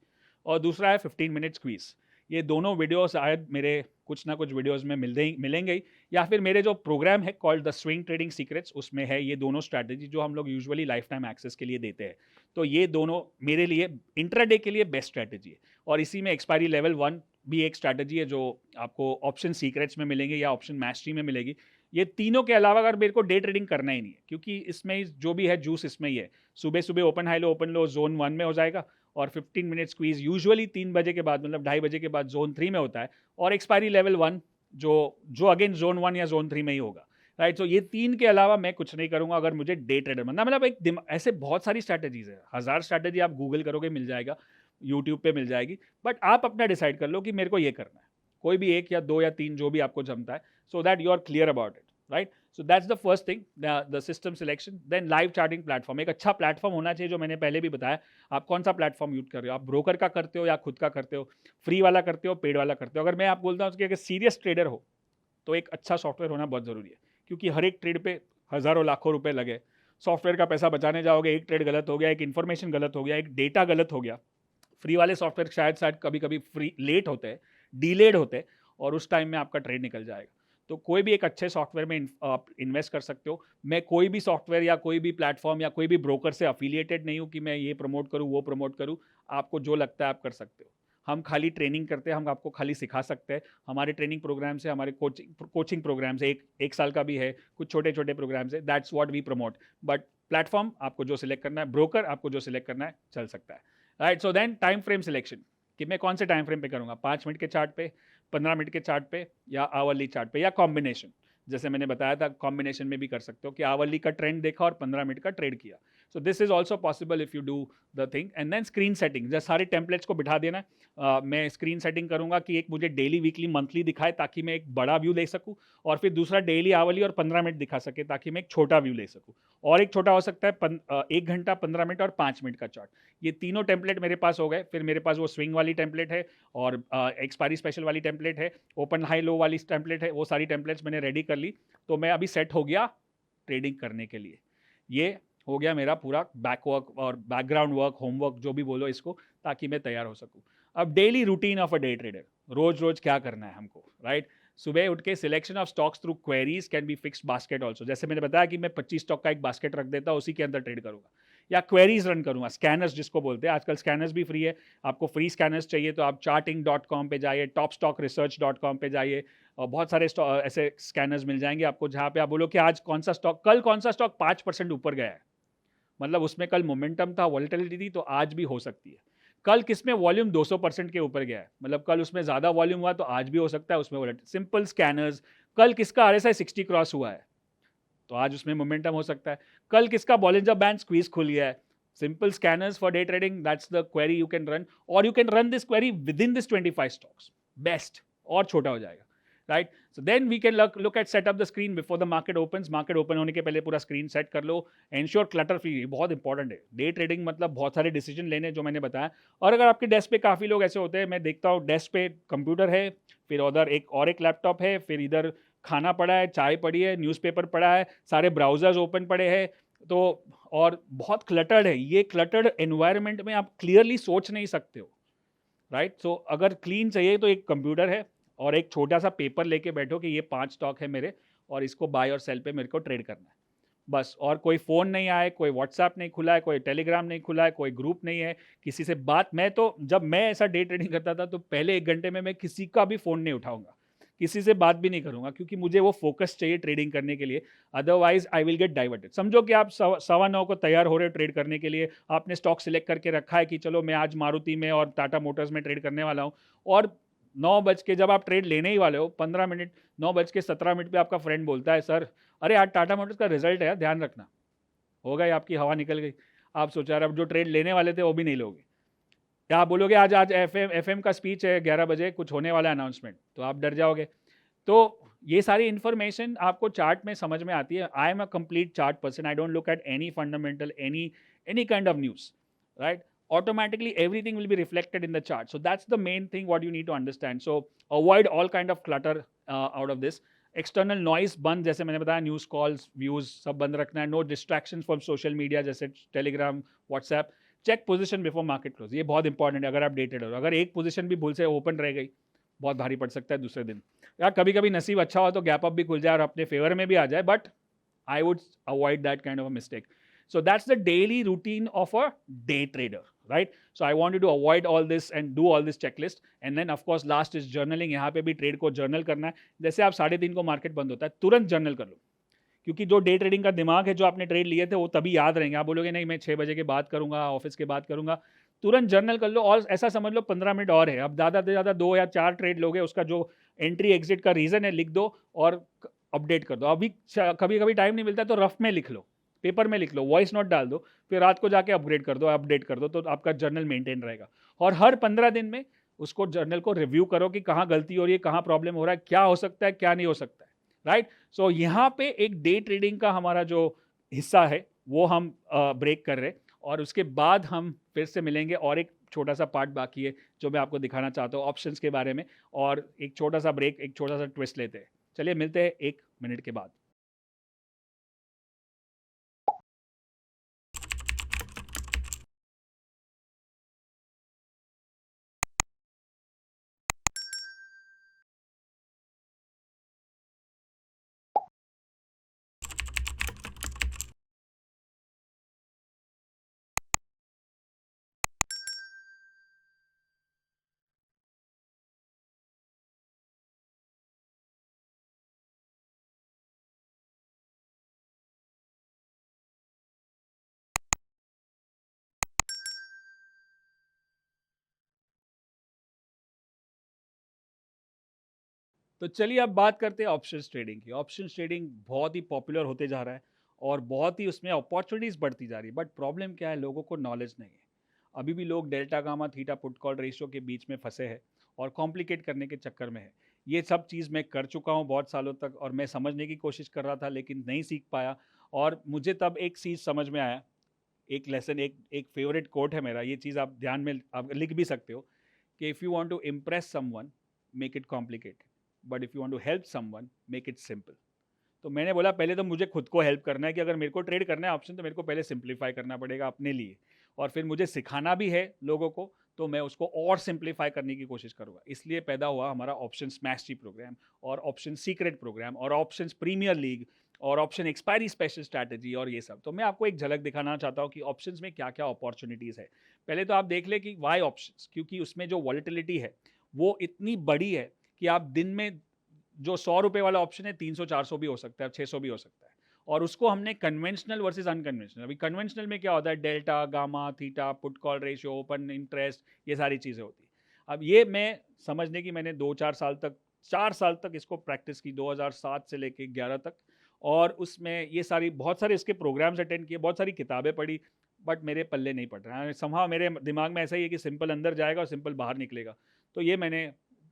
और दूसरा है 15 मिनट स्क्वीज. ये दोनों वीडियो शायद मेरे कुछ ना कुछ वीडियोस में मिलेंगे ही, या फिर मेरे जो प्रोग्राम है called the swing trading secrets, उसमें है ये दोनों स्ट्रैटेजी जो हम लोग यूजुअली लाइफ टाइम एक्सेस के लिए देते हैं. तो ये दोनों मेरे लिए इंट्राडे के लिए बेस्ट स्ट्रैटेजी है, और इसी में एक्सपायरी लेवल 1 भी एक स्ट्रैटेजी है जो आपको ऑप्शन सीक्रेट्स में मिलेंगे या ऑप्शन मैस्ट्री में मिलेगी. ये तीनों के अलावा अगर मेरे को डे ट्रेडिंग करना ही नहीं है, क्योंकि इसमें जो भी है जूस इसमें ही है. सुबह सुबह ओपन हाई लो, ओपन लो जोन 1 में हो जाएगा, और 15 मिनट स्क्वीज यूजुअली 3 बजे के बाद, मतलब 2:30 बजे के बाद जोन 3 में होता है, और एक्सपायरी लेवल 1 जो अगेन जोन 1 या जोन 3 में ही होगा. राइट, तो ये 3 के अलावा मैं कुछ नहीं करूंगा अगर मुझे डे ट्रेडर बनना. मतलब एक ऐसे बहुत सारी स्ट्रैटेजीज है, 1000 स्ट्रैटेजी आप गूगल करोगे मिल जाएगा, यूट्यूब पे मिल जाएगी, बट आप अपना डिसाइड कर लो कि मेरे को ये करना है, कोई भी 1 या 2 या 3 जो भी आपको जमता है, so that you are clear about it. Right, so that's the first thing, the system selection. Then live charting platform, एक अच्छा प्लेटफॉर्म होना चाहिए, जो मैंने पहले भी बताया. आप कौन सा प्लेटफॉर्म यूज कर रहे हो, आप ब्रोकर का करते हो या खुद का करते हो, फ्री वाला करते हो, पेड वाला करते हो. अगर मैं आप बोलता हूँ कि अगर सीरियस ट्रेडर हो तो एक अच्छा सॉफ्टवेयर होना बहुत ज़रूरी है, क्योंकि हर एक ट्रेड पे हज़ारों लाखों रुपए लगे. सॉफ्टवेयर का पैसा बचाने जाओगे, एक ट्रेड गलत हो गया, एक इन्फॉर्मेशन गलत हो गया, एक डेटा गलत हो गया. फ्री वाले सॉफ्टवेयर शायद कभी कभी फ्री लेट होते हैं, डिलेड होते हैं, और उस टाइम में आपका ट्रेड निकल जाएगा. तो कोई भी एक अच्छे सॉफ्टवेयर में आप इन्वेस्ट कर सकते हो. मैं कोई भी सॉफ्टवेयर या कोई भी प्लेटफॉर्म या कोई भी ब्रोकर से अफिलिएटेड नहीं हूँ कि मैं ये प्रमोट करूँ वो प्रमोट करूँ. आपको जो लगता है आप कर सकते हो. हम खाली ट्रेनिंग करते हैं, हम आपको खाली सिखा सकते हैं. हमारे ट्रेनिंग प्रोग्राम से, हमारे कोचिंग प्रोग्राम से, एक साल का भी है, कुछ छोटे छोटे प्रोग्राम से, that's what we promote. But platform आपको जो सिलेक्ट करना है, ब्रोकर आपको जो सिलेक्ट करना है, चल सकता है. Right, so then time frame selection, कि मैं कौन से टाइम फ्रेम पे करूँगा, 5 मिनट के चार्ट पे, 15 मिनट के चार्ट पे, या आवरली चार्ट पे, या कॉम्बिनेशन. जैसे मैंने बताया था, कॉम्बिनेशन में भी कर सकते हो कि आवरली का ट्रेंड देखा और 15 मिनट का ट्रेड किया. So this is also possible if you do the thing. And then screen setting, जैसे सारे टेम्पलेट्स को बिठा देना. मैं स्क्रीन सेटिंग करूंगा कि एक मुझे डेली, वीकली, मंथली दिखाए, ताकि मैं एक बड़ा व्यू ले सकूं, और फिर दूसरा डेली, आवरली और 15 मिनट दिखा सके, ताकि मैं एक छोटा व्यू ले सकूं. और एक छोटा हो सकता है 1 घंटा, 15 मिनट और 5 मिनट का चार्ट. ये तीनों टेम्पलेट मेरे पास हो गए. फिर मेरे पास वो स्विंग वाली टेम्पलेट है, और एक्सपायरी स्पेशल वाली टेम्पलेट है, ओपन हाई लो वाली टेम्पलेट है. वो सारी टेम्पलेट्स मैंने रेडी कर ली, तो मैं अभी सेट हो गया ट्रेडिंग करने के लिए. ये हो गया मेरा पूरा बैक वर्क और बैकग्राउंड वर्क, होमवर्क, जो भी बोलो इसको, ताकि मैं तैयार हो सकूं. अब daily routine of a day trader, रोज रोज क्या करना है हमको. राइट, सुबह उठ के selection of stocks through queries can be fixed basket also. जैसे मैंने बताया कि मैं 25 स्टॉक का एक बास्केट रख देता हूँ, उसी के अंदर ट्रेड करूंगा, या क्वेरीज रन करूंगा. स्कैनर्स जिसको बोलते हैं, आजकल स्कैनर्स भी फ्री है. आपको फ्री स्कैनर्स चाहिए तो आप charting.com पे जाइए, topstockresearch.com पे जाइए, और बहुत सारे ऐसे स्कैनर्स मिल जाएंगे आपको, जहाँ पे आप बोलो कि आज कौन सा स्टॉक, कल कौन सा स्टॉक 5% ऊपर गया है, मतलब उसमें कल मोमेंटम था, वॉलेटिलिटी थी, तो आज भी हो सकती है. कल किसमें वॉल्यूम 200% के ऊपर गया है, मतलब कल उसमें ज़्यादा वॉल्यूम हुआ, तो आज भी हो सकता है उसमें वॉलेटिलिटी. सिंपल स्कैनर्स, कल किसका RSI 60 क्रॉस हुआ है, तो आज उसमें मोमेंटम हो सकता है. कल किसका बॉलिंजर बैंड स्क्वीज खुल गया है. Simple scanners for day trading, that's the query you can run, और you can run this query within this 25 stocks, best, और छोटा हो जाएगा. Right. So then we can look at set up the screen before the market opens. Market open होने के पहले पूरा screen set कर लो. एंश्योर क्लटर फ्री, बहुत इंपॉर्टेंट है. डे ट्रेडिंग मतलब बहुत सारे डिसीजन लेने, जो मैंने बताया. और अगर आपके डेस्क पे काफ़ी लोग ऐसे होते हैं, मैं देखता हूँ डेस्क पे कंप्यूटर है, फिर उधर एक लैपटॉप है, फिर इधर खाना पड़ा है, चाय पड़ी है, न्यूज़पेपर पड़ा है, सारे ब्राउजर्स ओपन पड़े हैं. तो और बहुत क्लटर्ड है. ये क्लटर्ड एनवायरनमेंट में आप क्लियरली सोच नहीं सकते हो. राइट. सो अगर क्लीन चाहिए तो एक कंप्यूटर है और एक छोटा सा पेपर लेके बैठो कि ये 5 स्टॉक है मेरे, और इसको बाय और सेल पे मेरे को ट्रेड करना है, बस. और कोई फ़ोन नहीं आए, कोई व्हाट्सएप नहीं खुला है, कोई टेलीग्राम नहीं खुला है, कोई ग्रुप नहीं है, किसी से बात. मैं तो जब मैं ऐसा डे ट्रेडिंग करता था तो पहले 1 घंटे में मैं किसी का भी फ़ोन नहीं उठाऊंगा, किसी से बात भी नहीं करूंगा, क्योंकि मुझे वो फोकस चाहिए ट्रेडिंग करने के लिए. Otherwise I will get diverted. समझो कि आप 9:15 को तैयार हो रहे हो ट्रेड करने के लिए, आपने स्टॉक सिलेक्ट करके रखा है कि चलो मैं आज मारुति में और टाटा मोटर्स में ट्रेड करने वाला हूँ, और 9 बज के जब आप ट्रेड लेने ही वाले हो, 15 मिनट, 9:17 पे आपका फ्रेंड बोलता है, सर अरे आज टाटा मोटर्स का रिजल्ट है यार, ध्यान रखना. हो गई आपकी हवा निकल गई. आप सोचा अब जो ट्रेड लेने वाले थे वो भी नहीं लोगे. या आप बोलोगे आज आज एफएम का स्पीच है 11 बजे, कुछ होने वाला अनाउंसमेंट, तो आप डर जाओगे. तो ये सारी इन्फॉर्मेशन आपको चार्ट में समझ में आती है. I am a complete chart person. I don't look at any fundamental, any kind of news, right. Automatically everything will be reflected in the chart. So that's the main thing what you need to understand. So avoid all kind of clutter out of this. External noise बंद, जैसे मैंने बताया, news calls, views सब बंद रखना है. No distraction from social media जैसे Telegram, WhatsApp. Check position before market close, ये बहुत इंपॉर्टेंट है. अगर आप डेटेड हो, अगर एक पोजीशन भी भूल से ओपन रह गई, बहुत भारी पड़ सकता है दूसरे दिन. या कभी कभी नसीब अच्छा हो तो गैप अप भी खुल जाए और अपने फेवर में भी आ जाए, but I would avoid that kind of a mistake. So that's the daily routine of a day trader, right? So I want you to avoid all this and do all this checklist. And then of course last is journaling. यहाँ पे भी trade को journal करना है. जैसे आप 3:30 को market बंद होता है, तुरंत जर्नल कर लो, क्योंकि जो डे ट्रेडिंग का दिमाग है, जो आपने ट्रेड लिए थे वो तभी याद रहेंगे. आप बोलोगे नहीं मैं 6 बजे के बाद करूंगा, ऑफिस के बाद करूंगा. तुरंत जर्नल कर लो, और ऐसा समझ लो 15 मिनट और है. अब ज़्यादा से ज़्यादा 2 या 4 ट्रेड लोगे, उसका जो एंट्री एग्जिट का रीज़न है लिख दो और अपडेट कर दो. अभी कभी कभी टाइम नहीं मिलता तो रफ में लिख लो, पेपर में लिख लो, वॉइस नोट डाल दो, फिर रात को जाके अपडेट कर दो, तो आपका जर्नल मेंटेन रहेगा. और हर 15 दिन में उसको जर्नल को रिव्यू करो कि कहाँ गलती हो रही है, कहाँ प्रॉब्लम हो रहा है, क्या हो सकता है, क्या नहीं हो सकता है, राइट. सो यहाँ पे एक डे ट्रेडिंग का हमारा जो हिस्सा है वो हम ब्रेक कर रहे हैं, और उसके बाद हम फिर से मिलेंगे. और एक छोटा सा पार्ट बाकी है जो मैं आपको दिखाना चाहता हूँ ऑप्शंस के बारे में, और एक छोटा सा ब्रेक, एक छोटा सा ट्विस्ट लेते हैं. चलिए मिलते हैं 1 मिनट के बाद. तो चलिए अब बात करते हैं ऑप्शंस ट्रेडिंग की. ऑप्शंस ट्रेडिंग बहुत ही पॉपुलर होते जा रहा है और बहुत ही उसमें अपॉर्चुनिटीज़ बढ़ती जा रही है. बट प्रॉब्लम क्या है, लोगों को नॉलेज नहीं है. अभी भी लोग delta gamma theta put call ratio के बीच में फंसे हैं और कॉम्प्लिकेट करने के चक्कर में है. ये सब चीज़ मैं कर चुका हूँ बहुत सालों तक, और मैं समझने की कोशिश कर रहा था लेकिन नहीं सीख पाया. और मुझे तब एक चीज़ समझ में आया, एक लेसन, एक एक फेवरेट कोट है मेरा. ये चीज़ आप ध्यान में आप लिख भी सकते हो कि if you want to impress someone, make it complicated, but if you want to help someone, make it simple. तो मैंने बोला पहले तो मुझे खुद को हेल्प करना है कि अगर मेरे को ट्रेड करना है ऑप्शन, तो मेरे को पहले सिंप्लीफाई करना पड़ेगा अपने लिए, और फिर मुझे सिखाना भी है लोगों को, तो मैं उसको और सिंप्लीफाई करने की कोशिश करूँगा. इसलिए पैदा हुआ हमारा ऑप्शन स्मैश प्रोग्राम, और ऑप्शन सीक्रेट प्रोग्राम, और ऑप्शन प्रीमियर लीग, और ऑप्शन एक्सपायरी स्पेशल स्ट्रैटेजी, और ये सब. तो मैं आपको एक झलक दिखाना चाहता हूँ कि ऑप्शंस में क्या क्या अपॉर्चुनिटीज़ है. पहले तो आप देख ले कि वाई ऑप्शंस, क्योंकि उसमें जो वॉलेटिलिटी है वो इतनी बड़ी है कि आप दिन में जो 100 रुपये वाला ऑप्शन है 300-400 भी हो सकता है, 600 भी हो सकता है. और उसको हमने कन्वेंशनल वर्सेस अनकन्वेंशनल. अभी कन्वेंशनल में क्या होता है, delta gamma theta put call ratio, open interest, ये सारी चीज़ें होती है. अब ये मैं समझने की मैंने 2-4 साल तक, 4 साल तक इसको प्रैक्टिस की, 2007 से लेके 11 तक. और उसमें ये सारी बहुत सारे इसके प्रोग्राम्स अटेंड किए, बहुत सारी किताबें पढ़ी, बट मेरे पल्ले नहीं पड़ रहा है. समहाउ मेरे दिमाग में ऐसा ही है कि सिंपल अंदर जाएगा और सिंपल बाहर निकलेगा. तो ये मैंने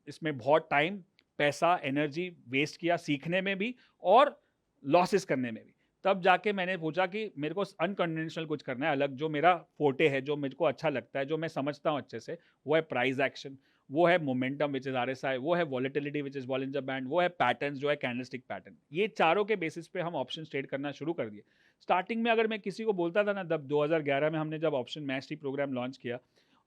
इसमें बहुत टाइम, पैसा एनर्जी वेस्ट किया सीखने में भी और लॉसेस करने में भी। तब जाके मैंने पूछा कि मेरे को अनकन्वेंशनल कुछ करना है अलग, जो मेरा फोटे है, जो मेरे को अच्छा लगता है, जो मैं समझता हूँ अच्छे से। वो है प्राइस एक्शन, वो है मोमेंटम विच इज RSI, वो है volatility which is Bollinger band, वो है पैटर्न्स जो है कैंडलस्टिक पैटर्न। ये चारों के बेसिस पे हम ऑप्शन ट्रेड करना शुरू कर दिए। स्टार्टिंग में अगर मैं किसी को बोलता था ना, तब 2011 में हमने जब ऑप्शन मैस्टरी प्रोग्राम लॉन्च किया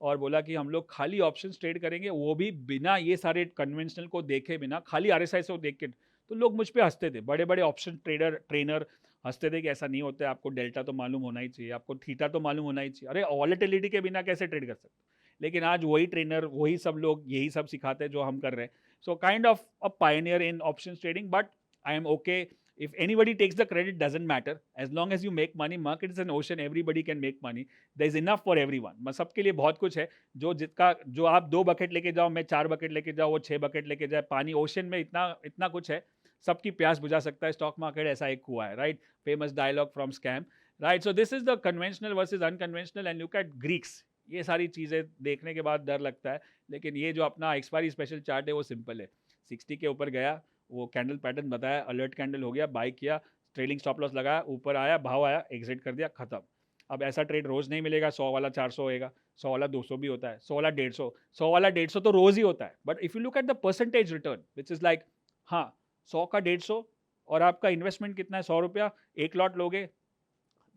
और बोला कि हम लोग खाली ऑप्शन ट्रेड करेंगे, वो भी बिना ये सारे कन्वेंशनल को देखे, बिना खाली RSI से देख के, तो लोग मुझ पे हंसते थे। बड़े बड़े ऑप्शन ट्रेडर ट्रेनर हंसते थे कि ऐसा नहीं होता है, आपको डेल्टा तो मालूम होना ही चाहिए, आपको थीटा तो मालूम होना ही चाहिए, अरे वॉलेटिलिटी के बिना कैसे ट्रेड कर सकते। लेकिन आज वही ट्रेनर, वही सब लोग यही सब सिखाते हैं जो हम कर रहे हैं। So kind of a Pioneer in option trading, but I am okay if anybody takes the credit, doesn't matter, as long as you make money. Market is an ocean, everybody can make money, there is enough for everyone। सबके लिए बहुत कुछ है। जो आप 2 bucket लेके जाओ, मैं 4 बकेट लेके जाओ, वो 6 बकेट लेके जाए, पानी ओशन में इतना कुछ है, सबकी प्यास बुझा सकता है। स्टॉक मार्केट ऐसा एक कुआ है, right? Famous dialogue from Scam, right? So this is the conventional versus unconventional and look at Greeks. ये सारी चीज़ें देखने के बाद डर लगता है, लेकिन ये जो अपना एक्सपायरी स्पेशल चार्ट है वो सिंपल है। 60 के ऊपर गया, वो कैंडल पैटर्न बताया, अलर्ट कैंडल हो गया, बाय किया, ट्रेलिंग स्टॉप लॉस लगाया, ऊपर आया, भाव आया, एग्जिट कर दिया, खत्म। अब ऐसा ट्रेड रोज नहीं मिलेगा। 100 वाला 400 होएगा, 100 वाला 200 भी होता है, 100 वाला 150, 100 वाला 150 तो रोज ही होता है। But if you look at the percentage return which is like, हाँ 100 का 150 और आपका इन्वेस्टमेंट कितना है, 100 रुपया, एक लॉट लोगे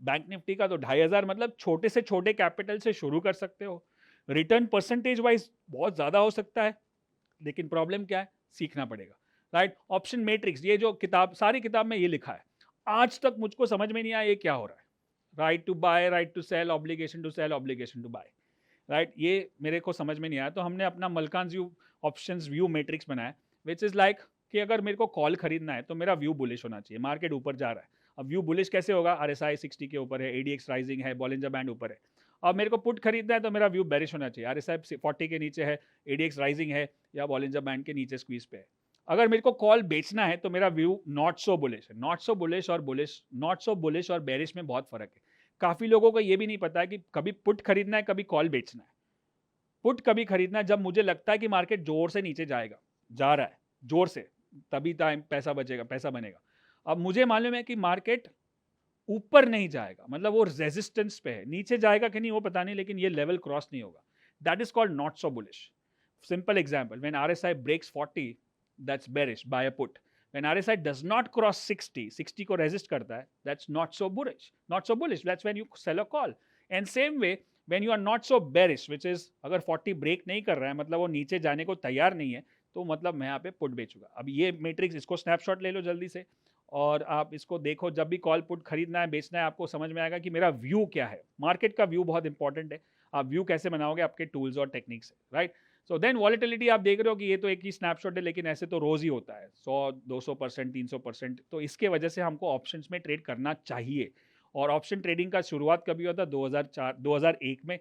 बैंक निफ्टी का तो 2500, मतलब छोटे से छोटे कैपिटल से शुरू कर सकते हो। रिटर्न परसेंटेज वाइज बहुत ज्यादा हो सकता है, लेकिन प्रॉब्लम क्या है, सीखना पड़ेगा, राइट? ऑप्शन मैट्रिक्स, ये जो किताब, सारी किताब में ये लिखा है, आज तक मुझको समझ में नहीं आया ये क्या हो रहा है। Right to buy, right to sell, obligation to sell, obligation to buy, right? ये मेरे को समझ में नहीं आया। तो हमने अपना Malkan view options view matrix बनाया, विच इज लाइक कि अगर मेरे को कॉल खरीदना है तो मेरा व्यू बुलिश होना चाहिए, मार्केट ऊपर जा रहा है। अब व्यू बुलिश कैसे होगा, RSI 60 के ऊपर है, ADX राइजिंग है, बॉलिंजर बैंड ऊपर है। अब मेरे को पुट खरीदना है तो मेरा व्यू बेरिश होना चाहिए, RSI 40 के नीचे है, ADX राइजिंग है या बॉलिंजर बैंड के नीचे स्क्वीज पे है। अगर मेरे को कॉल बेचना है तो मेरा व्यू नॉट सो बुलिश है। नॉट सो बुलिश और बुलिश, नॉट सो बुलिश और बेरिश में बहुत फर्क है। काफी लोगों को ये भी नहीं पता है कि कभी पुट खरीदना है, कभी कॉल बेचना है। पुट कभी खरीदना है जब मुझे लगता है कि मार्केट जोर से नीचे जाएगा, जा रहा है जोर से, तभी टाइम पैसा बचेगा, पैसा बनेगा। अब मुझे मालूम है कि मार्केट ऊपर नहीं जाएगा, मतलब वो रेजिस्टेंस पे है, नीचे जाएगा कि नहीं वो पता नहीं, लेकिन ये लेवल क्रॉस नहीं होगा। That is called not so bullish. Simple example, when RSI breaks 40, that's bearish, buy a put. When RSI does not cross 60 को resist करता है, that's not so bullish, that's when you sell a call. And same way, when you are not so bearish, which is अगर 40 break नहीं कर रहा है, मतलब वो नीचे जाने को तैयार नहीं है, तो मतलब मैं यहाँ पे पुट बेचूंगा। अब ये मैट्रिक्स, इसको स्नैपशॉट ले लो जल्दी से और आप इसको देखो। जब भी कॉल पुट खरीदना है, बेचना है, आपको समझ में आएगा कि मेरा व्यू क्या है। मार्केट का व्यू बहुत इंपॉर्टेंट है। आप व्यू कैसे बनाओगे, आपके टूल्स और टेक्निक्स से, राइट? सो देन वॉलेटिलिटी आप देख रहे हो कि ये तो एक ही स्नैपशॉट है, लेकिन ऐसे तो रोज ही होता है 100-200%, 300%। तो इसके वजह से हमको ऑप्शंस में ट्रेड करना चाहिए। और ऑप्शन ट्रेडिंग का शुरुआत कभी होता, 2001 में,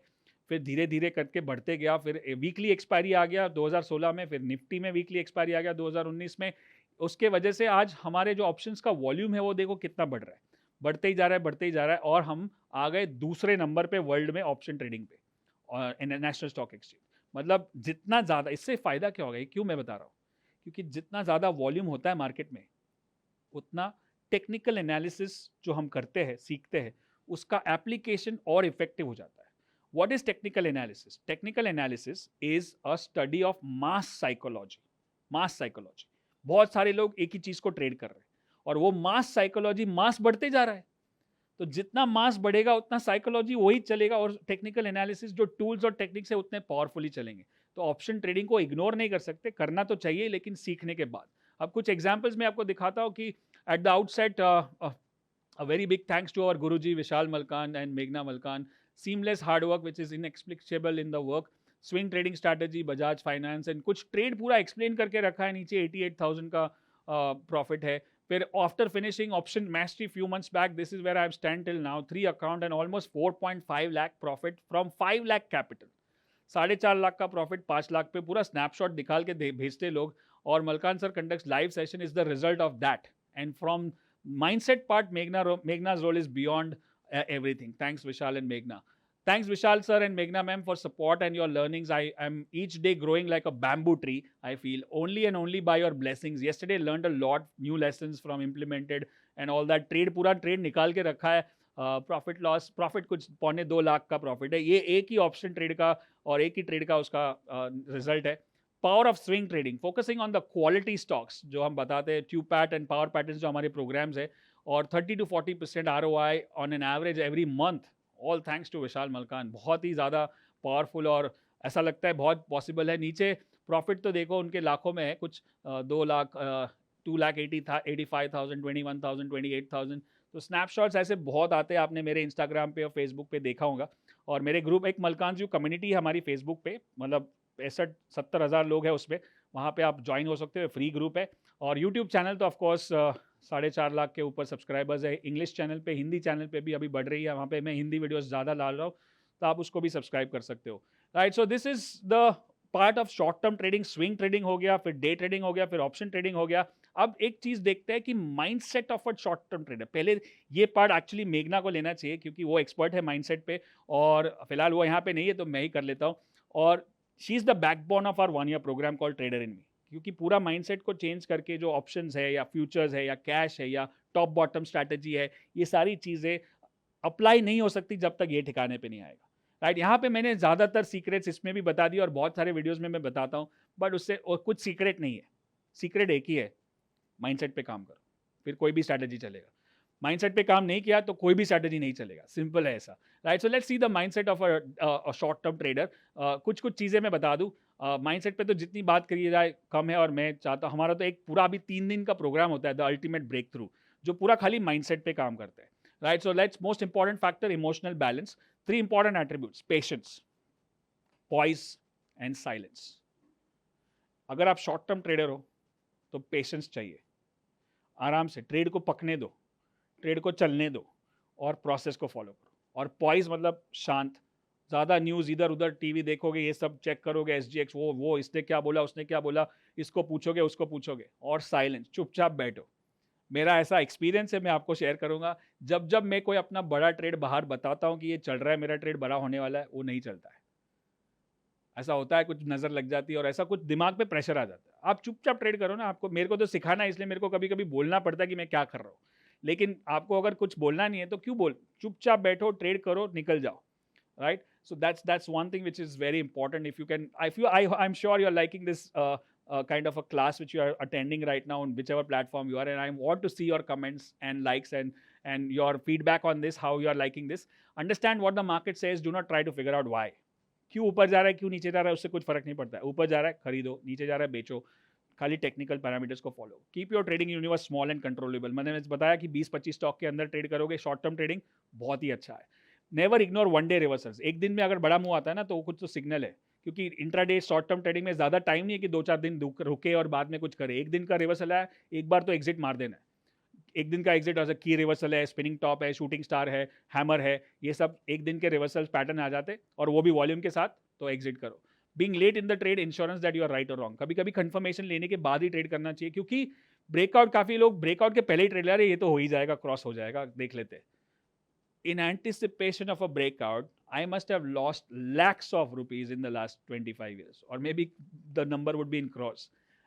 फिर धीरे धीरे करके बढ़ते गया, फिर वीकली एक्सपायरी आ गया 2016 में, फिर निफ्टी में वीकली एक्सपायरी आ गया 2019 में। उसके वजह से आज हमारे जो ऑप्शंस का वॉल्यूम है वो देखो कितना बढ़ रहा है, बढ़ते ही जा रहा है, बढ़ते ही जा रहा है, और हम आ गए दूसरे नंबर पे वर्ल्ड में ऑप्शन ट्रेडिंग पे और नेशनल स्टॉक एक्सचेंज। मतलब जितना ज़्यादा, इससे फ़ायदा क्या होगा, क्यों मैं बता रहा हूँ, क्योंकि जितना ज़्यादा वॉल्यूम होता है मार्केट में, उतना टेक्निकल एनालिसिस जो हम करते हैं, सीखते हैं, उसका एप्लीकेशन और इफेक्टिव हो जाता है। What is technical analysis? Technical analysis is a study of mass psychology. Mass psychology, बहुत सारे लोग एक ही चीज़ को ट्रेड कर रहे हैं, और वो मास साइकोलॉजी, मास बढ़ते जा रहा है, तो जितना मास बढ़ेगा उतना साइकोलॉजी वही चलेगा, और टेक्निकल एनालिसिस जो टूल्स और टेक्निक्स है उतने पावरफुली चलेंगे। तो ऑप्शन ट्रेडिंग को इग्नोर नहीं कर सकते, करना तो चाहिए, लेकिन सीखने के बाद। अब कुछ एग्जांपल्स मैं आपको दिखाता हूँ कि at the outset a very big thanks to our Guruji Vishal Malkan and Meghna Malkan. Seamless hard work which is inexplicable in the work. Swing trading strategy, Bajaj Finance, and कुछ trade पूरा explain करके रखा है नीचे। 88,000 का profit है। फिर after finishing option mastery few months back, this is where I have stand till now, 3 account and almost 4.5 lakh profit from 5 lakh capital. 4.5 lakh का प्रॉफिट 5 लाख पे, पूरा स्नैपशॉट निकाल के भेजते लोग। और Malkan sir conducts live session is the result of that. And from mindset part, Meghna's role is beyond everything. Thanks Vishal and Meghna. Thanks, Vishal sir and Meghna ma'am, for support and your learnings. I am each day growing like a bamboo tree. I feel only and only by your blessings. Yesterday learned a lot new lessons from implemented and all that. Trade पूरा trade निकाल के रखा है. Profit loss profit कुछ 2.25 का profit है. ये एक ही ऑप्शन ट्रेड का और एक ही ट्रेड का उसका रिजल्ट है. Power of swing trading, focusing on the quality stocks जो हम बताते हैं, tube pat and power patterns जो हमारे प्रोग्राम्स है, और 30 to 40% ROI on an average every month, all thanks to Vishal Malkan. बहुत ही ज़्यादा पावरफुल और ऐसा लगता है बहुत पॉसिबल है. नीचे प्रॉफिट तो देखो उनके लाखों में है, कुछ 2 लाख 2,85,000, 21,000, 28,000. तो स्नैपशॉट्स ऐसे बहुत आते हैं. आपने मेरे इंस्टाग्राम पे और फेसबुक पे देखा होगा. और मेरे ग्रुप एक मलकान जी कम्युनिटी है हमारी फेसबुक पे, मतलब 65-70 हज़ार लोग हैं उसमें. वहाँ पे आप ज्वाइन हो सकते हो, फ्री ग्रुप है. और यूट्यूब चैनल तो ऑफकोर्स 4.5 लाख के ऊपर सब्सक्राइबर्स है. इंग्लिश चैनल पे, हिंदी चैनल पे भी अभी बढ़ रही है. वहाँ पे मैं हिंदी वीडियोस ज़्यादा डाल रहा हूँ, तो आप उसको भी सब्सक्राइब कर सकते हो. Right, so this is the part of short term trading. Swing trading हो गया, फिर डे ट्रेडिंग हो गया, फिर ऑप्शन ट्रेडिंग हो गया. अब एक चीज़ देखते हैं कि mindset of a short term trader. पहले ये पार्ट एक्चुअली मेघना को लेना चाहिए क्योंकि वो एक्सपर्ट है माइंडसेट पे, और फिलहाल वो यहाँ पे नहीं है तो मैं ही कर लेता हूँ. और she is the backbone of our 1 year program call trader in me. क्योंकि पूरा माइंडसेट को चेंज करके जो ऑप्शंस है या फ्यूचर्स है या कैश है या टॉप बॉटम स्ट्रैटेजी है, ये सारी चीज़ें अप्लाई नहीं हो सकती जब तक ये ठिकाने पे नहीं आएगा. राइट, यहाँ पे मैंने ज़्यादातर सीक्रेट्स इसमें भी बता दिए और बहुत सारे वीडियोस में मैं बताता हूँ, बट उससे और कुछ सीक्रेट नहीं है. सीक्रेट एक ही है, माइंडसेट पे काम करो, फिर कोई भी स्ट्रैटेजी चलेगा. माइंडसेट पे काम नहीं किया तो कोई भी स्ट्रैटेजी नहीं चलेगा. सिंपल है ऐसा. Right, so let's see the mindset of a short term trader. कुछ चीज़ें मैं बता दूँ. माइंडसेट पे तो जितनी बात करी जाए कम है, और मैं चाहता हूँ हमारा तो एक पूरा अभी 3 दिन का प्रोग्राम होता है, द अल्टीमेट ब्रेक थ्रू, जो पूरा खाली माइंडसेट पे काम करता है. Right, so let's most important factor emotional balance. 3 important attributes: patience, poise and silence. अगर आप शॉर्ट टर्म ट्रेडर हो तो पेशेंस चाहिए. आराम से ट्रेड को पकने दो, ट्रेड को चलने दो और प्रोसेस को फॉलो करो. और पॉइज मतलब शांत. ज़्यादा न्यूज़ इधर उधर टीवी देखोगे, ये सब चेक करोगे, SGX वो इसने क्या बोला, उसने क्या बोला, इसको पूछोगे उसको पूछोगे. और साइलेंस, चुपचाप बैठो. मेरा ऐसा एक्सपीरियंस है, मैं आपको शेयर करूंगा. जब जब मैं कोई अपना बड़ा ट्रेड बाहर बताता हूँ कि ये चल रहा है, मेरा ट्रेड बड़ा होने वाला है, वो नहीं चलता है. ऐसा होता है, कुछ नज़र लग जाती है और ऐसा कुछ दिमाग पे प्रेशर आ जाता है. आप चुपचाप ट्रेड करो ना. आपको, मेरे को तो सिखाना है, इसलिए मेरे को कभी कभी बोलना पड़ता है कि मैं क्या कर रहा हूँ. लेकिन आपको अगर कुछ बोलना नहीं है तो क्यों बोल. चुपचाप बैठो, ट्रेड करो, निकल जाओ. Right, so that's one thing which is very important. If you can, I'm sure you're liking this kind of a class which you are attending right now on whichever platform you are, and I want to see your comments and likes and your feedback on this, how you are liking this. Understand what the market says. Do not try to figure out why. क्यों ऊपर जा रहा है, क्यों नीचे जा रहा है, उससे कुछ फर्क नहीं पड़ता है. ऊपर जा रहा है खरीदो, नीचे जा रहा है बेचो. खाली टेक्निकल पैरामीटर्स को follow. Keep your trading universe small and controllable. मैंने बताया कि 20-25 स्टॉक के अंदर ट्रेड करोगे, शॉर्ट टर्म ट्रेडिंग बहुत ही अच्छा है. Never ignore 1 day reversals. एक दिन में अगर बड़ा मुंह आता है ना तो वो कुछ तो सिग्नल है, क्योंकि इंट्राडे शॉर्ट टर्म ट्रेडिंग में ज़्यादा टाइम नहीं है कि 2-4 दिन रुके और बाद में कुछ करे. एक दिन का रिवर्सल है, एक बार तो एग्जिट मार देना है. एक दिन का एग्जिट ऐसा की रिवर्सल है, स्पिनिंग टॉप है, शूटिंग स्टार है, हैमर है, ये सब एक दिन के रिवर्सल पैटर्न आ जाते और वो भी वॉल्यूम के साथ, तो एग्जिट करो. Being late in the trade insurance that you are right और रॉन्ग. कभी कभी कंफर्मेशन लेने के बाद ही ट्रेड करना चाहिए, क्योंकि ब्रेकआउट, काफ़ी लोग ब्रेकआउट के पहले ही ट्रेड ले रहे, ये तो हो ही जाएगा, क्रॉस हो जाएगा, देख लेते हैं. In anticipation of a breakout, I must have lost lakhs of rupees in the last 25 years, or maybe the number would be in crores.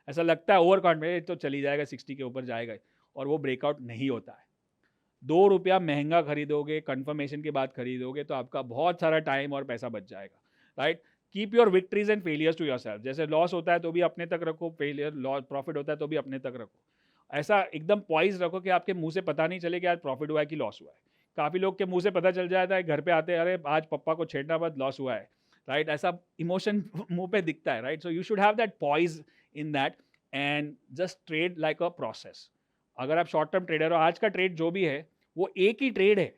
ऐसा लगता है ओवर कॉन्फिडेंस तो चली जाएगा, 60 के ऊपर जाएगा, और वो ब्रेकआउट नहीं होता है. 2 रुपया महंगा खरीदोगे, कंफर्मेशन के बाद खरीदोगे तो आपका बहुत सारा टाइम और पैसा बच जाएगा. Right, keep your victories and failures to yourself. जैसे लॉस होता है तो भी अपने तक रखो, फेलियर लॉस प्रॉफिट होता है तो भी अपने तक रखो. ऐसा एकदम पॉइज रखो कि आपके मुंह से पता नहीं चले कि आज प्रॉफिट हुआ है कि लॉस हुआ है. काफ़ी लोग के मुंह से पता चल जाता है, घर पे आते हैं, अरे आज पप्पा को छेड़ना मत, लॉस हुआ है. राइट, ऐसा इमोशन मुंह पे दिखता है. Right, so you should have that poise in that and just trade like a process. अगर आप शॉर्ट टर्म ट्रेडर हो, आज का ट्रेड जो भी है वो एक ही ट्रेड है.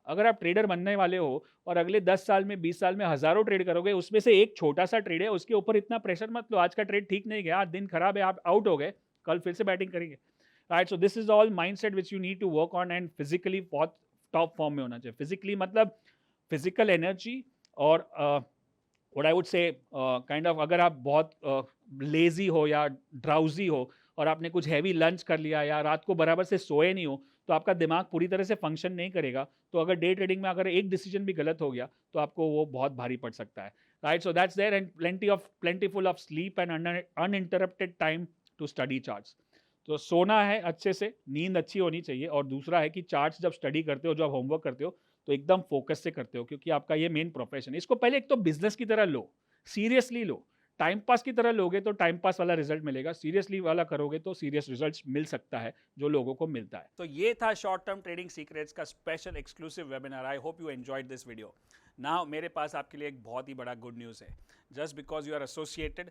अगर आप ट्रेडर बनने वाले हो और अगले 10 साल में, 20 साल में हज़ारों ट्रेड करोगे, उसमें से एक छोटा सा ट्रेड है, उसके ऊपर इतना प्रेशर मत लो. आज का ट्रेड ठीक नहीं गया, आज दिन खराब है, आप आउट हो गए, कल फिर से बैटिंग करेंगे. Right, so this is all mindset which you need to work on. And physically बहुत टॉप फॉर्म में होना चाहिए. फिजिकली मतलब फिजिकल एनर्जी और what I would say kind of, अगर आप बहुत लेजी हो या ड्राउजी हो और आपने कुछ हैवी लंच कर लिया या रात को बराबर से सोए नहीं हो, तो आपका दिमाग पूरी तरह से फंक्शन नहीं करेगा। तो अगर डे ट्रेडिंग में अगर एक डिसीजन भी गलत हो गया तो आपको वो बहुत भारी पड़ सकता है, right? So that's there, and plentiful of sleep and uninterrupted time to study charts. तो सोना है अच्छे से, नींद अच्छी होनी चाहिए, और दूसरा है कि चार्ट्स जब स्टडी करते हो, जब होमवर्क करते हो, तो एकदम फोकस से करते हो, क्योंकि आपका ये मेन प्रोफेशन है। इसको पहले एक तो बिजनेस की तरह लो, सीरियसली लो। टाइम पास की तरह लोगे तो टाइम पास वाला रिजल्ट मिलेगा, सीरियसली वाला करोगे तो सीरियस रिजल्ट मिल सकता है, जो लोगों को मिलता है। तो ये था शॉर्ट टर्म ट्रेडिंग सीक्रेट्स का special exclusive webinar. I hope you enjoyed this video. Now मेरे पास आपके लिए एक बहुत ही बड़ा गुड न्यूज़ है। Just because you are associated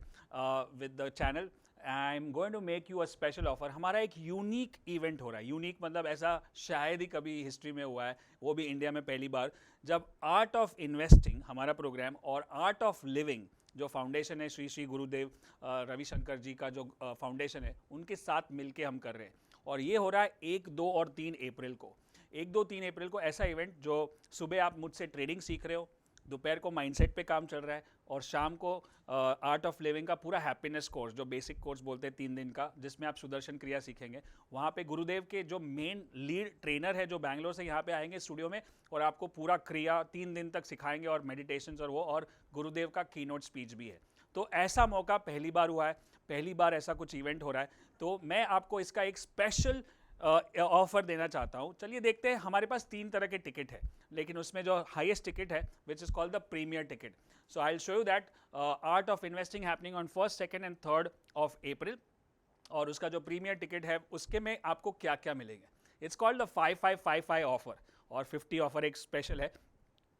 with the channel, I am going to make you a special offer. हमारा एक यूनिक इवेंट हो रहा है। यूनिक मतलब ऐसा शायद ही कभी हिस्ट्री में हुआ है, वो भी इंडिया में पहली बार, जब आर्ट ऑफ इन्वेस्टिंग हमारा प्रोग्राम और आर्ट ऑफ लिविंग जो फाउंडेशन है, श्री श्री गुरुदेव रविशंकर जी का जो फाउंडेशन है, उनके साथ मिलके हम कर रहे हैं। और ये हो रहा है 1, 2 और 3 अप्रैल को। 1, 2, 3 अप्रैल को ऐसा इवेंट जो सुबह आप मुझसे ट्रेडिंग सीख रहे हो, दोपहर को माइंडसेट पे काम चल रहा है, और शाम को आर्ट ऑफ लिविंग का पूरा हैप्पीनेस कोर्स, जो बेसिक कोर्स बोलते हैं 3 दिन का, जिसमें आप सुदर्शन क्रिया सीखेंगे। वहाँ पे गुरुदेव के जो मेन लीड ट्रेनर है जो बैंगलोर से यहाँ पे आएंगे स्टूडियो में, और आपको पूरा क्रिया 3 दिन तक सिखाएंगे, और मेडिटेशंस और वो, और गुरुदेव का कीनोट स्पीच भी है। तो ऐसा मौका पहली बार हुआ है, पहली बार ऐसा कुछ इवेंट हो रहा है। तो मैं आपको इसका एक स्पेशल ऑफर देना चाहता हूँ। चलिए देखते हैं। हमारे पास 3 तरह के टिकट है, लेकिन उसमें जो हाईएस्ट टिकट है which is called the premier ticket. So I will show you that art of investing happening on 1st, 2nd and 3rd of April. और उसका जो प्रीमियर टिकट है उसके में आपको क्या क्या मिलेगा। इट्स कॉल्ड द 5555 ऑफर, और 50 ऑफर एक स्पेशल है।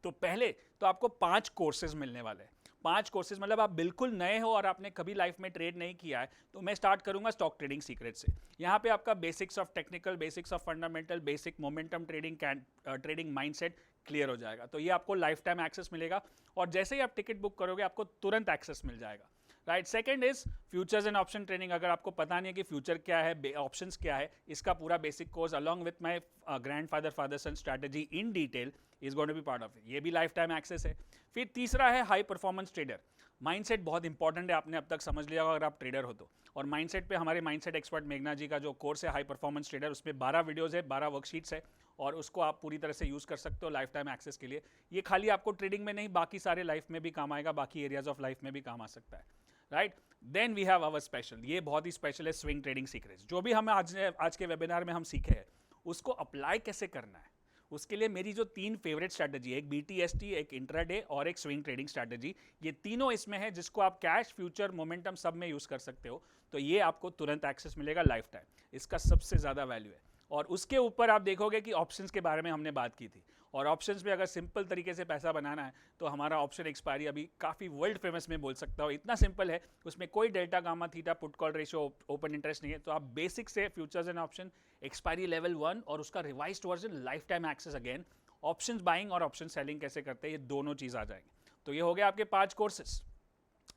तो पहले तो आपको 5 कोर्सेज मिलने वाले हैं। 5 कोर्सेज मतलब आप बिल्कुल नए हो और आपने कभी लाइफ में ट्रेड नहीं किया है, तो मैं स्टार्ट करूंगा स्टॉक ट्रेडिंग सीक्रेट से। यहाँ पे आपका basics of technical, basics of fundamental, basic momentum trading, trading mindset clear हो जाएगा। तो ये आपको लाइफ टाइम एक्सेस मिलेगा, और जैसे ही आप टिकट बुक करोगे आपको तुरंत एक्सेस मिल जाएगा, right? Second is futures and option training. अगर आपको पता नहीं है कि फ्यूचर क्या है, ऑप्शंस क्या है, इसका पूरा basic course along with my grandfather father son strategy in detail is going to be part of it. ये भी लाइफ टाइम एक्सेस है। फिर तीसरा है हाई परफॉर्मेंस ट्रेडर। माइंडसेट बहुत इंपॉर्टेंट है, आपने अब तक समझ लिया होगा अगर आप ट्रेडर हो तो। और माइंडसेट पे हमारे माइंडसेट एक्सपर्ट मेघना जी का जो कोर्स है हाई परफॉर्मेंस ट्रेडर, उसमें 12 वीडियोस है, 12 वर्कशीट्स है, और उसको आप पूरी तरह से यूज़ कर सकते हो लाइफ टाइम एक्सेस के लिए। ये खाली आपको ट्रेडिंग में नहीं, बाकी सारे लाइफ में भी काम आएगा, बाकी एरियाज ऑफ लाइफ में भी काम आ सकता है, right? Then we have our special, ये बहुत ही स्पेशल है, स्विंग ट्रेडिंग सीक्रेट्स। जो भी हमें आज के वेबिनार में हम सीखे हैं उसको अप्लाई कैसे करना है, उसके लिए मेरी जो 3 फेवरेट स्ट्रैटेजी है, एक BTST, एक इंट्राडे और एक स्विंग ट्रेडिंग स्ट्रैटेजी, ये तीनों इसमें है, जिसको आप कैश, फ्यूचर, मोमेंटम सब में यूज़ कर सकते हो। तो ये आपको तुरंत एक्सेस मिलेगा लाइफ टाइम, इसका सबसे ज़्यादा वैल्यू है। और उसके ऊपर आप देखोगे कि ऑप्शंस के बारे में हमने बात की थी, और ऑप्शंस में अगर सिंपल तरीके से पैसा बनाना है तो हमारा ऑप्शन एक्सपायरी अभी काफ़ी वर्ल्ड फेमस में बोल सकता हो, इतना सिंपल है। उसमें कोई delta, gamma, theta, put call ratio, open interest नहीं है। तो आप बेसिक से futures and option, expiry level 1 और उसका revised version, life time access again, options buying और ऑप्शन सेलिंग कैसे करते हैं, ये दोनों चीज़ आ जाएंगे। तो ये हो गया आपके 5 कोर्सेज।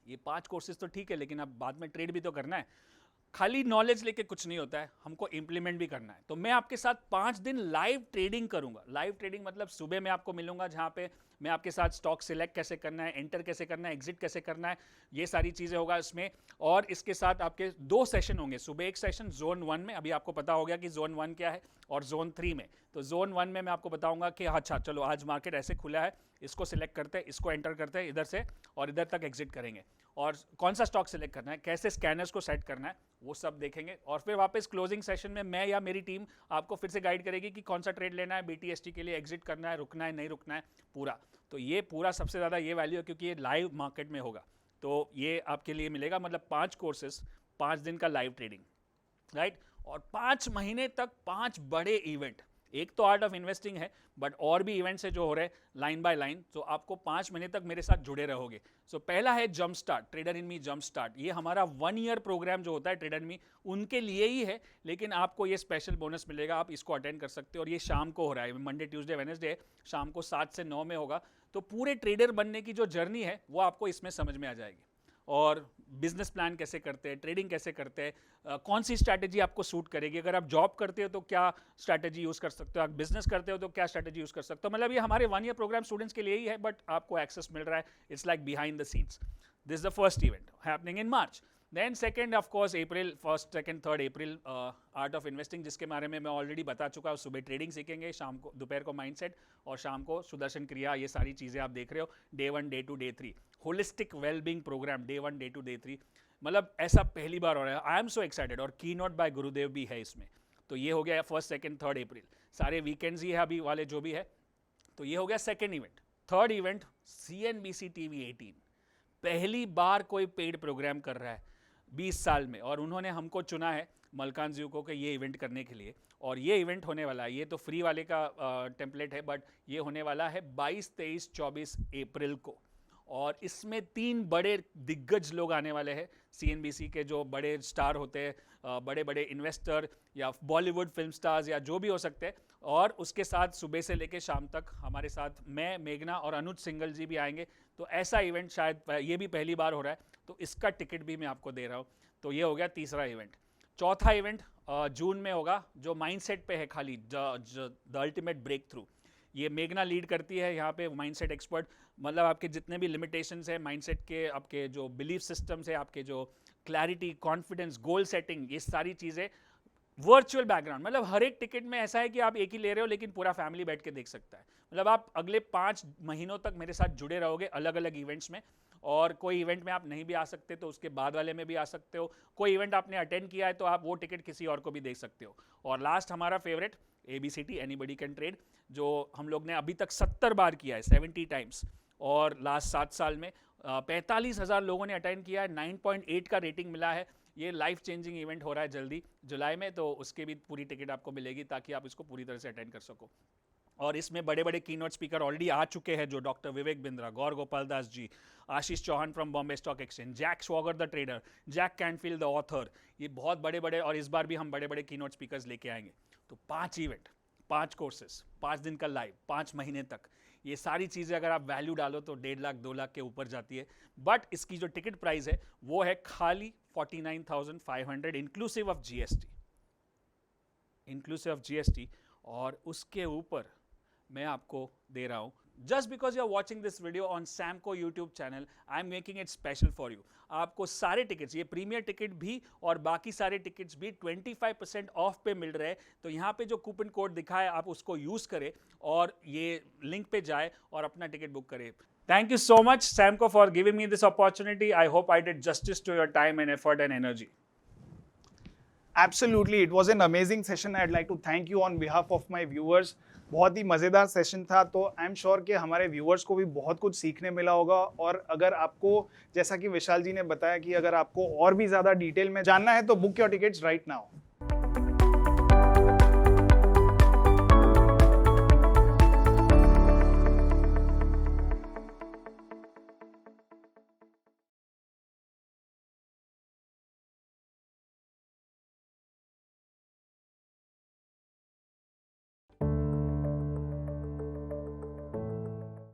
ये 5 कोर्सेज तो ठीक है, लेकिन अब बाद में ट्रेड भी तो करना है। खाली नॉलेज लेके कुछ नहीं होता है, हमको इंप्लीमेंट भी करना है। तो मैं आपके साथ 5 दिन लाइव ट्रेडिंग करूंगा। लाइव ट्रेडिंग मतलब सुबह मैं आपको मिलूंगा, जहां पे मैं आपके साथ स्टॉक सिलेक्ट कैसे करना है, एंटर कैसे करना है, एग्जिट कैसे करना है, ये सारी चीज़ें होगा इसमें। और इसके साथ आपके 2 सेशन होंगे। सुबह एक सेशन जोन 1 में, अभी आपको पता हो गया कि जोन 1 क्या है, और जोन 3 में। तो जोन 1 में मैं आपको बताऊंगा कि अच्छा चलो आज मार्केट ऐसे खुला है, इसको सिलेक्ट करते हैं, इसको एंटर करते हैं इधर से, और इधर तक एग्जिट करेंगे, और कौन सा स्टॉक सिलेक्ट करना है, कैसे स्कैनर्स को सेट करना है, वो सब देखेंगे। और फिर वापस क्लोजिंग सेशन में मैं या मेरी टीम आपको फिर से गाइड करेगी कि कौन सा ट्रेड लेना है, BTST के लिए एग्जिट करना है, रुकना है, नहीं रुकना है, पूरा। तो ये पूरा सबसे ज़्यादा ये वैल्यू है, क्योंकि ये लाइव मार्केट में होगा। तो ये आपके लिए मिलेगा, मतलब 5 कोर्सेज, 5 दिन का लाइव ट्रेडिंग, राइट? और 5 महीने तक 5 बड़े इवेंट। एक तो आर्ट ऑफ इन्वेस्टिंग है, बट और भी इवेंट्स है जो हो रहे हैं लाइन बाय लाइन। तो आपको 5 महीने तक मेरे साथ जुड़े रहोगे। सो पहला है jump start, trader in me jump start. ये हमारा 1 ईयर प्रोग्राम जो होता है ट्रेडर इन मी, उनके लिए ही है, लेकिन आपको ये स्पेशल बोनस मिलेगा, आप इसको अटेंड कर सकते हो। और ये शाम को हो रहा है, मंडे, ट्यूसडे, वेडनेसडे, शाम को 7 से 9 में होगा। तो पूरे ट्रेडर बनने की जो जर्नी है वो आपको इसमें समझ में आ जाएगी। और बिजनेस प्लान कैसे करते हैं, ट्रेडिंग कैसे करते हैं, कौन सी स्ट्रैटेजी आपको सूट करेगी, अगर आप जॉब करते हो तो क्या स्ट्रैटेजी यूज़ कर सकते हो, आप बिजनेस करते हो तो क्या स्ट्रैटेजी यूज़ कर सकते हो। मतलब ये हमारे 1 ईयर प्रोग्राम स्टूडेंट्स के लिए ही है, बट आपको एक्सेस मिल रहा है, it's like behind the scenes. This is the first event happening in March. Then second of course April, first second third April art of investing, जिसके बारे में मैं ऑलरेडी बता चुका हूँ। सुबह ट्रेडिंग सीखेंगे, शाम को दोपहर को माइंडसेट, और शाम को सुदर्शन क्रिया, ये सारी चीज़ें आप देख रहे हो। Day 1 day 2 day 3 holistic wellbeing program, day 1 day 2 day 3, मतलब ऐसा पहली बार हो रहा है। आई एम सो एक्साइटेड, और की नोट बाय गुरुदेव भी है इसमें। तो ये हो गया फर्स्ट सेकेंड थर्ड अप्रैल, सारे वीकेंड्स ही है अभी वाले जो भी है। तो ये हो गया second event. Third event CNBC TV 18, पहली बार कोई पेड प्रोग्राम कर रहा है 20 साल में, और उन्होंने हमको चुना है मलकान जी को कि ये इवेंट करने के लिए। और ये इवेंट होने वाला है, ये तो फ्री वाले का टेम्पलेट है, बट ये होने वाला है 22, 23, 24 अप्रैल को। और इसमें 3 बड़े दिग्गज लोग आने वाले हैं CNBC के, जो बड़े स्टार होते हैं, बड़े बड़े इन्वेस्टर या बॉलीवुड फिल्म स्टार्स या जो भी हो सकते हैं। और उसके साथ सुबह से लेकर शाम तक हमारे साथ मैं, मेघना और अनुज सिंगल जी भी आएंगे। तो ऐसा इवेंट शायद ये भी पहली बार हो रहा है, तो इसका टिकट भी मैं आपको दे रहा हूँ। तो ये हो गया तीसरा इवेंट। चौथा इवेंट जून में होगा, जो माइंडसेट पे है खाली, द अल्टीमेट ब्रेक थ्रू। ये मेघना लीड करती है यहाँ पे, माइंडसेट एक्सपर्ट। मतलब आपके जितने भी लिमिटेशंस है माइंडसेट के, आपके जो बिलीफ सिस्टम्स है, आपके जो क्लैरिटी, कॉन्फिडेंस, गोल सेटिंग, ये सारी चीज़ें वर्चुअल बैकग्राउंड। मतलब हर एक टिकट में ऐसा है कि आप एक ही ले रहे हो, लेकिन पूरा फैमिली बैठ के देख सकता है। मतलब आप अगले 5 महीनों तक मेरे साथ जुड़े रहोगे अलग अलग इवेंट्स में। और कोई इवेंट में आप नहीं भी आ सकते तो उसके बाद वाले में भी आ सकते हो। कोई इवेंट आपने अटेंड किया है तो आप वो टिकट किसी और को भी देख सकते हो। और लास्ट हमारा favourite ABCT, anybody can trade, जो हम लोग ने अभी तक 70 बार किया है, 70 टाइम्स। और लास्ट 7 साल में 45,000 लोगों ने अटेंड किया है, 9.8 का रेटिंग मिला है। ये लाइफ चेंजिंग इवेंट हो रहा है जल्दी जुलाई में, तो उसके भी पूरी टिकट आपको मिलेगी ताकि आप इसको पूरी तरह से अटेंड कर सको। और इसमें बड़े बड़े कीनोट स्पीकर ऑलरेडी आ चुके हैं, जो doctor Vivek Bindra, Gaur Gopal Das ji, Ashish Chauhan from Bombay stock exchange, Jack Schwager the trader, Jack Canfield the author. ये बहुत बड़े बड़े, और इस बार भी हम बड़े बड़े कीनोट स्पीकर्स लेके आएंगे। तो 5 इवेंट, 5 कोर्सेस, 5 दिन का लाइव, 5 महीने तक, ये सारी चीज़ें अगर आप वैल्यू डालो तो 1.5 लाख 2 लाख के ऊपर जाती है। बट इसकी जो टिकट प्राइस है वो है खाली 49,500 inclusive of GST, inclusive of GST। और उसके ऊपर मैं आपको दे रहा हूँ, just because you are watching this video on Samco YouTube channel, I am making it special for you. आपको सारे टिकट्स, ये प्रीमियर टिकट भी और बाकी सारे टिकट्स भी 25% ऑफ पे मिल रहे हैं। तो यहाँ पे जो कूपन कोड दिखा है आप उसको यूज करें और ये लिंक पे जाए और अपना टिकट बुक करें। Thank you so much, Samco, for giving me this opportunity. I hope I did justice to your time and effort and energy. Absolutely, it was an amazing session. I'd like to thank you on behalf of my viewers. बहुत ही मज़ेदार session था, तो आई am sure कि हमारे viewers को भी बहुत कुछ सीखने मिला होगा। और अगर आपको, जैसा कि विशाल जी ने बताया, कि अगर आपको और भी ज़्यादा डिटेल में जानना है तो book your tickets right now.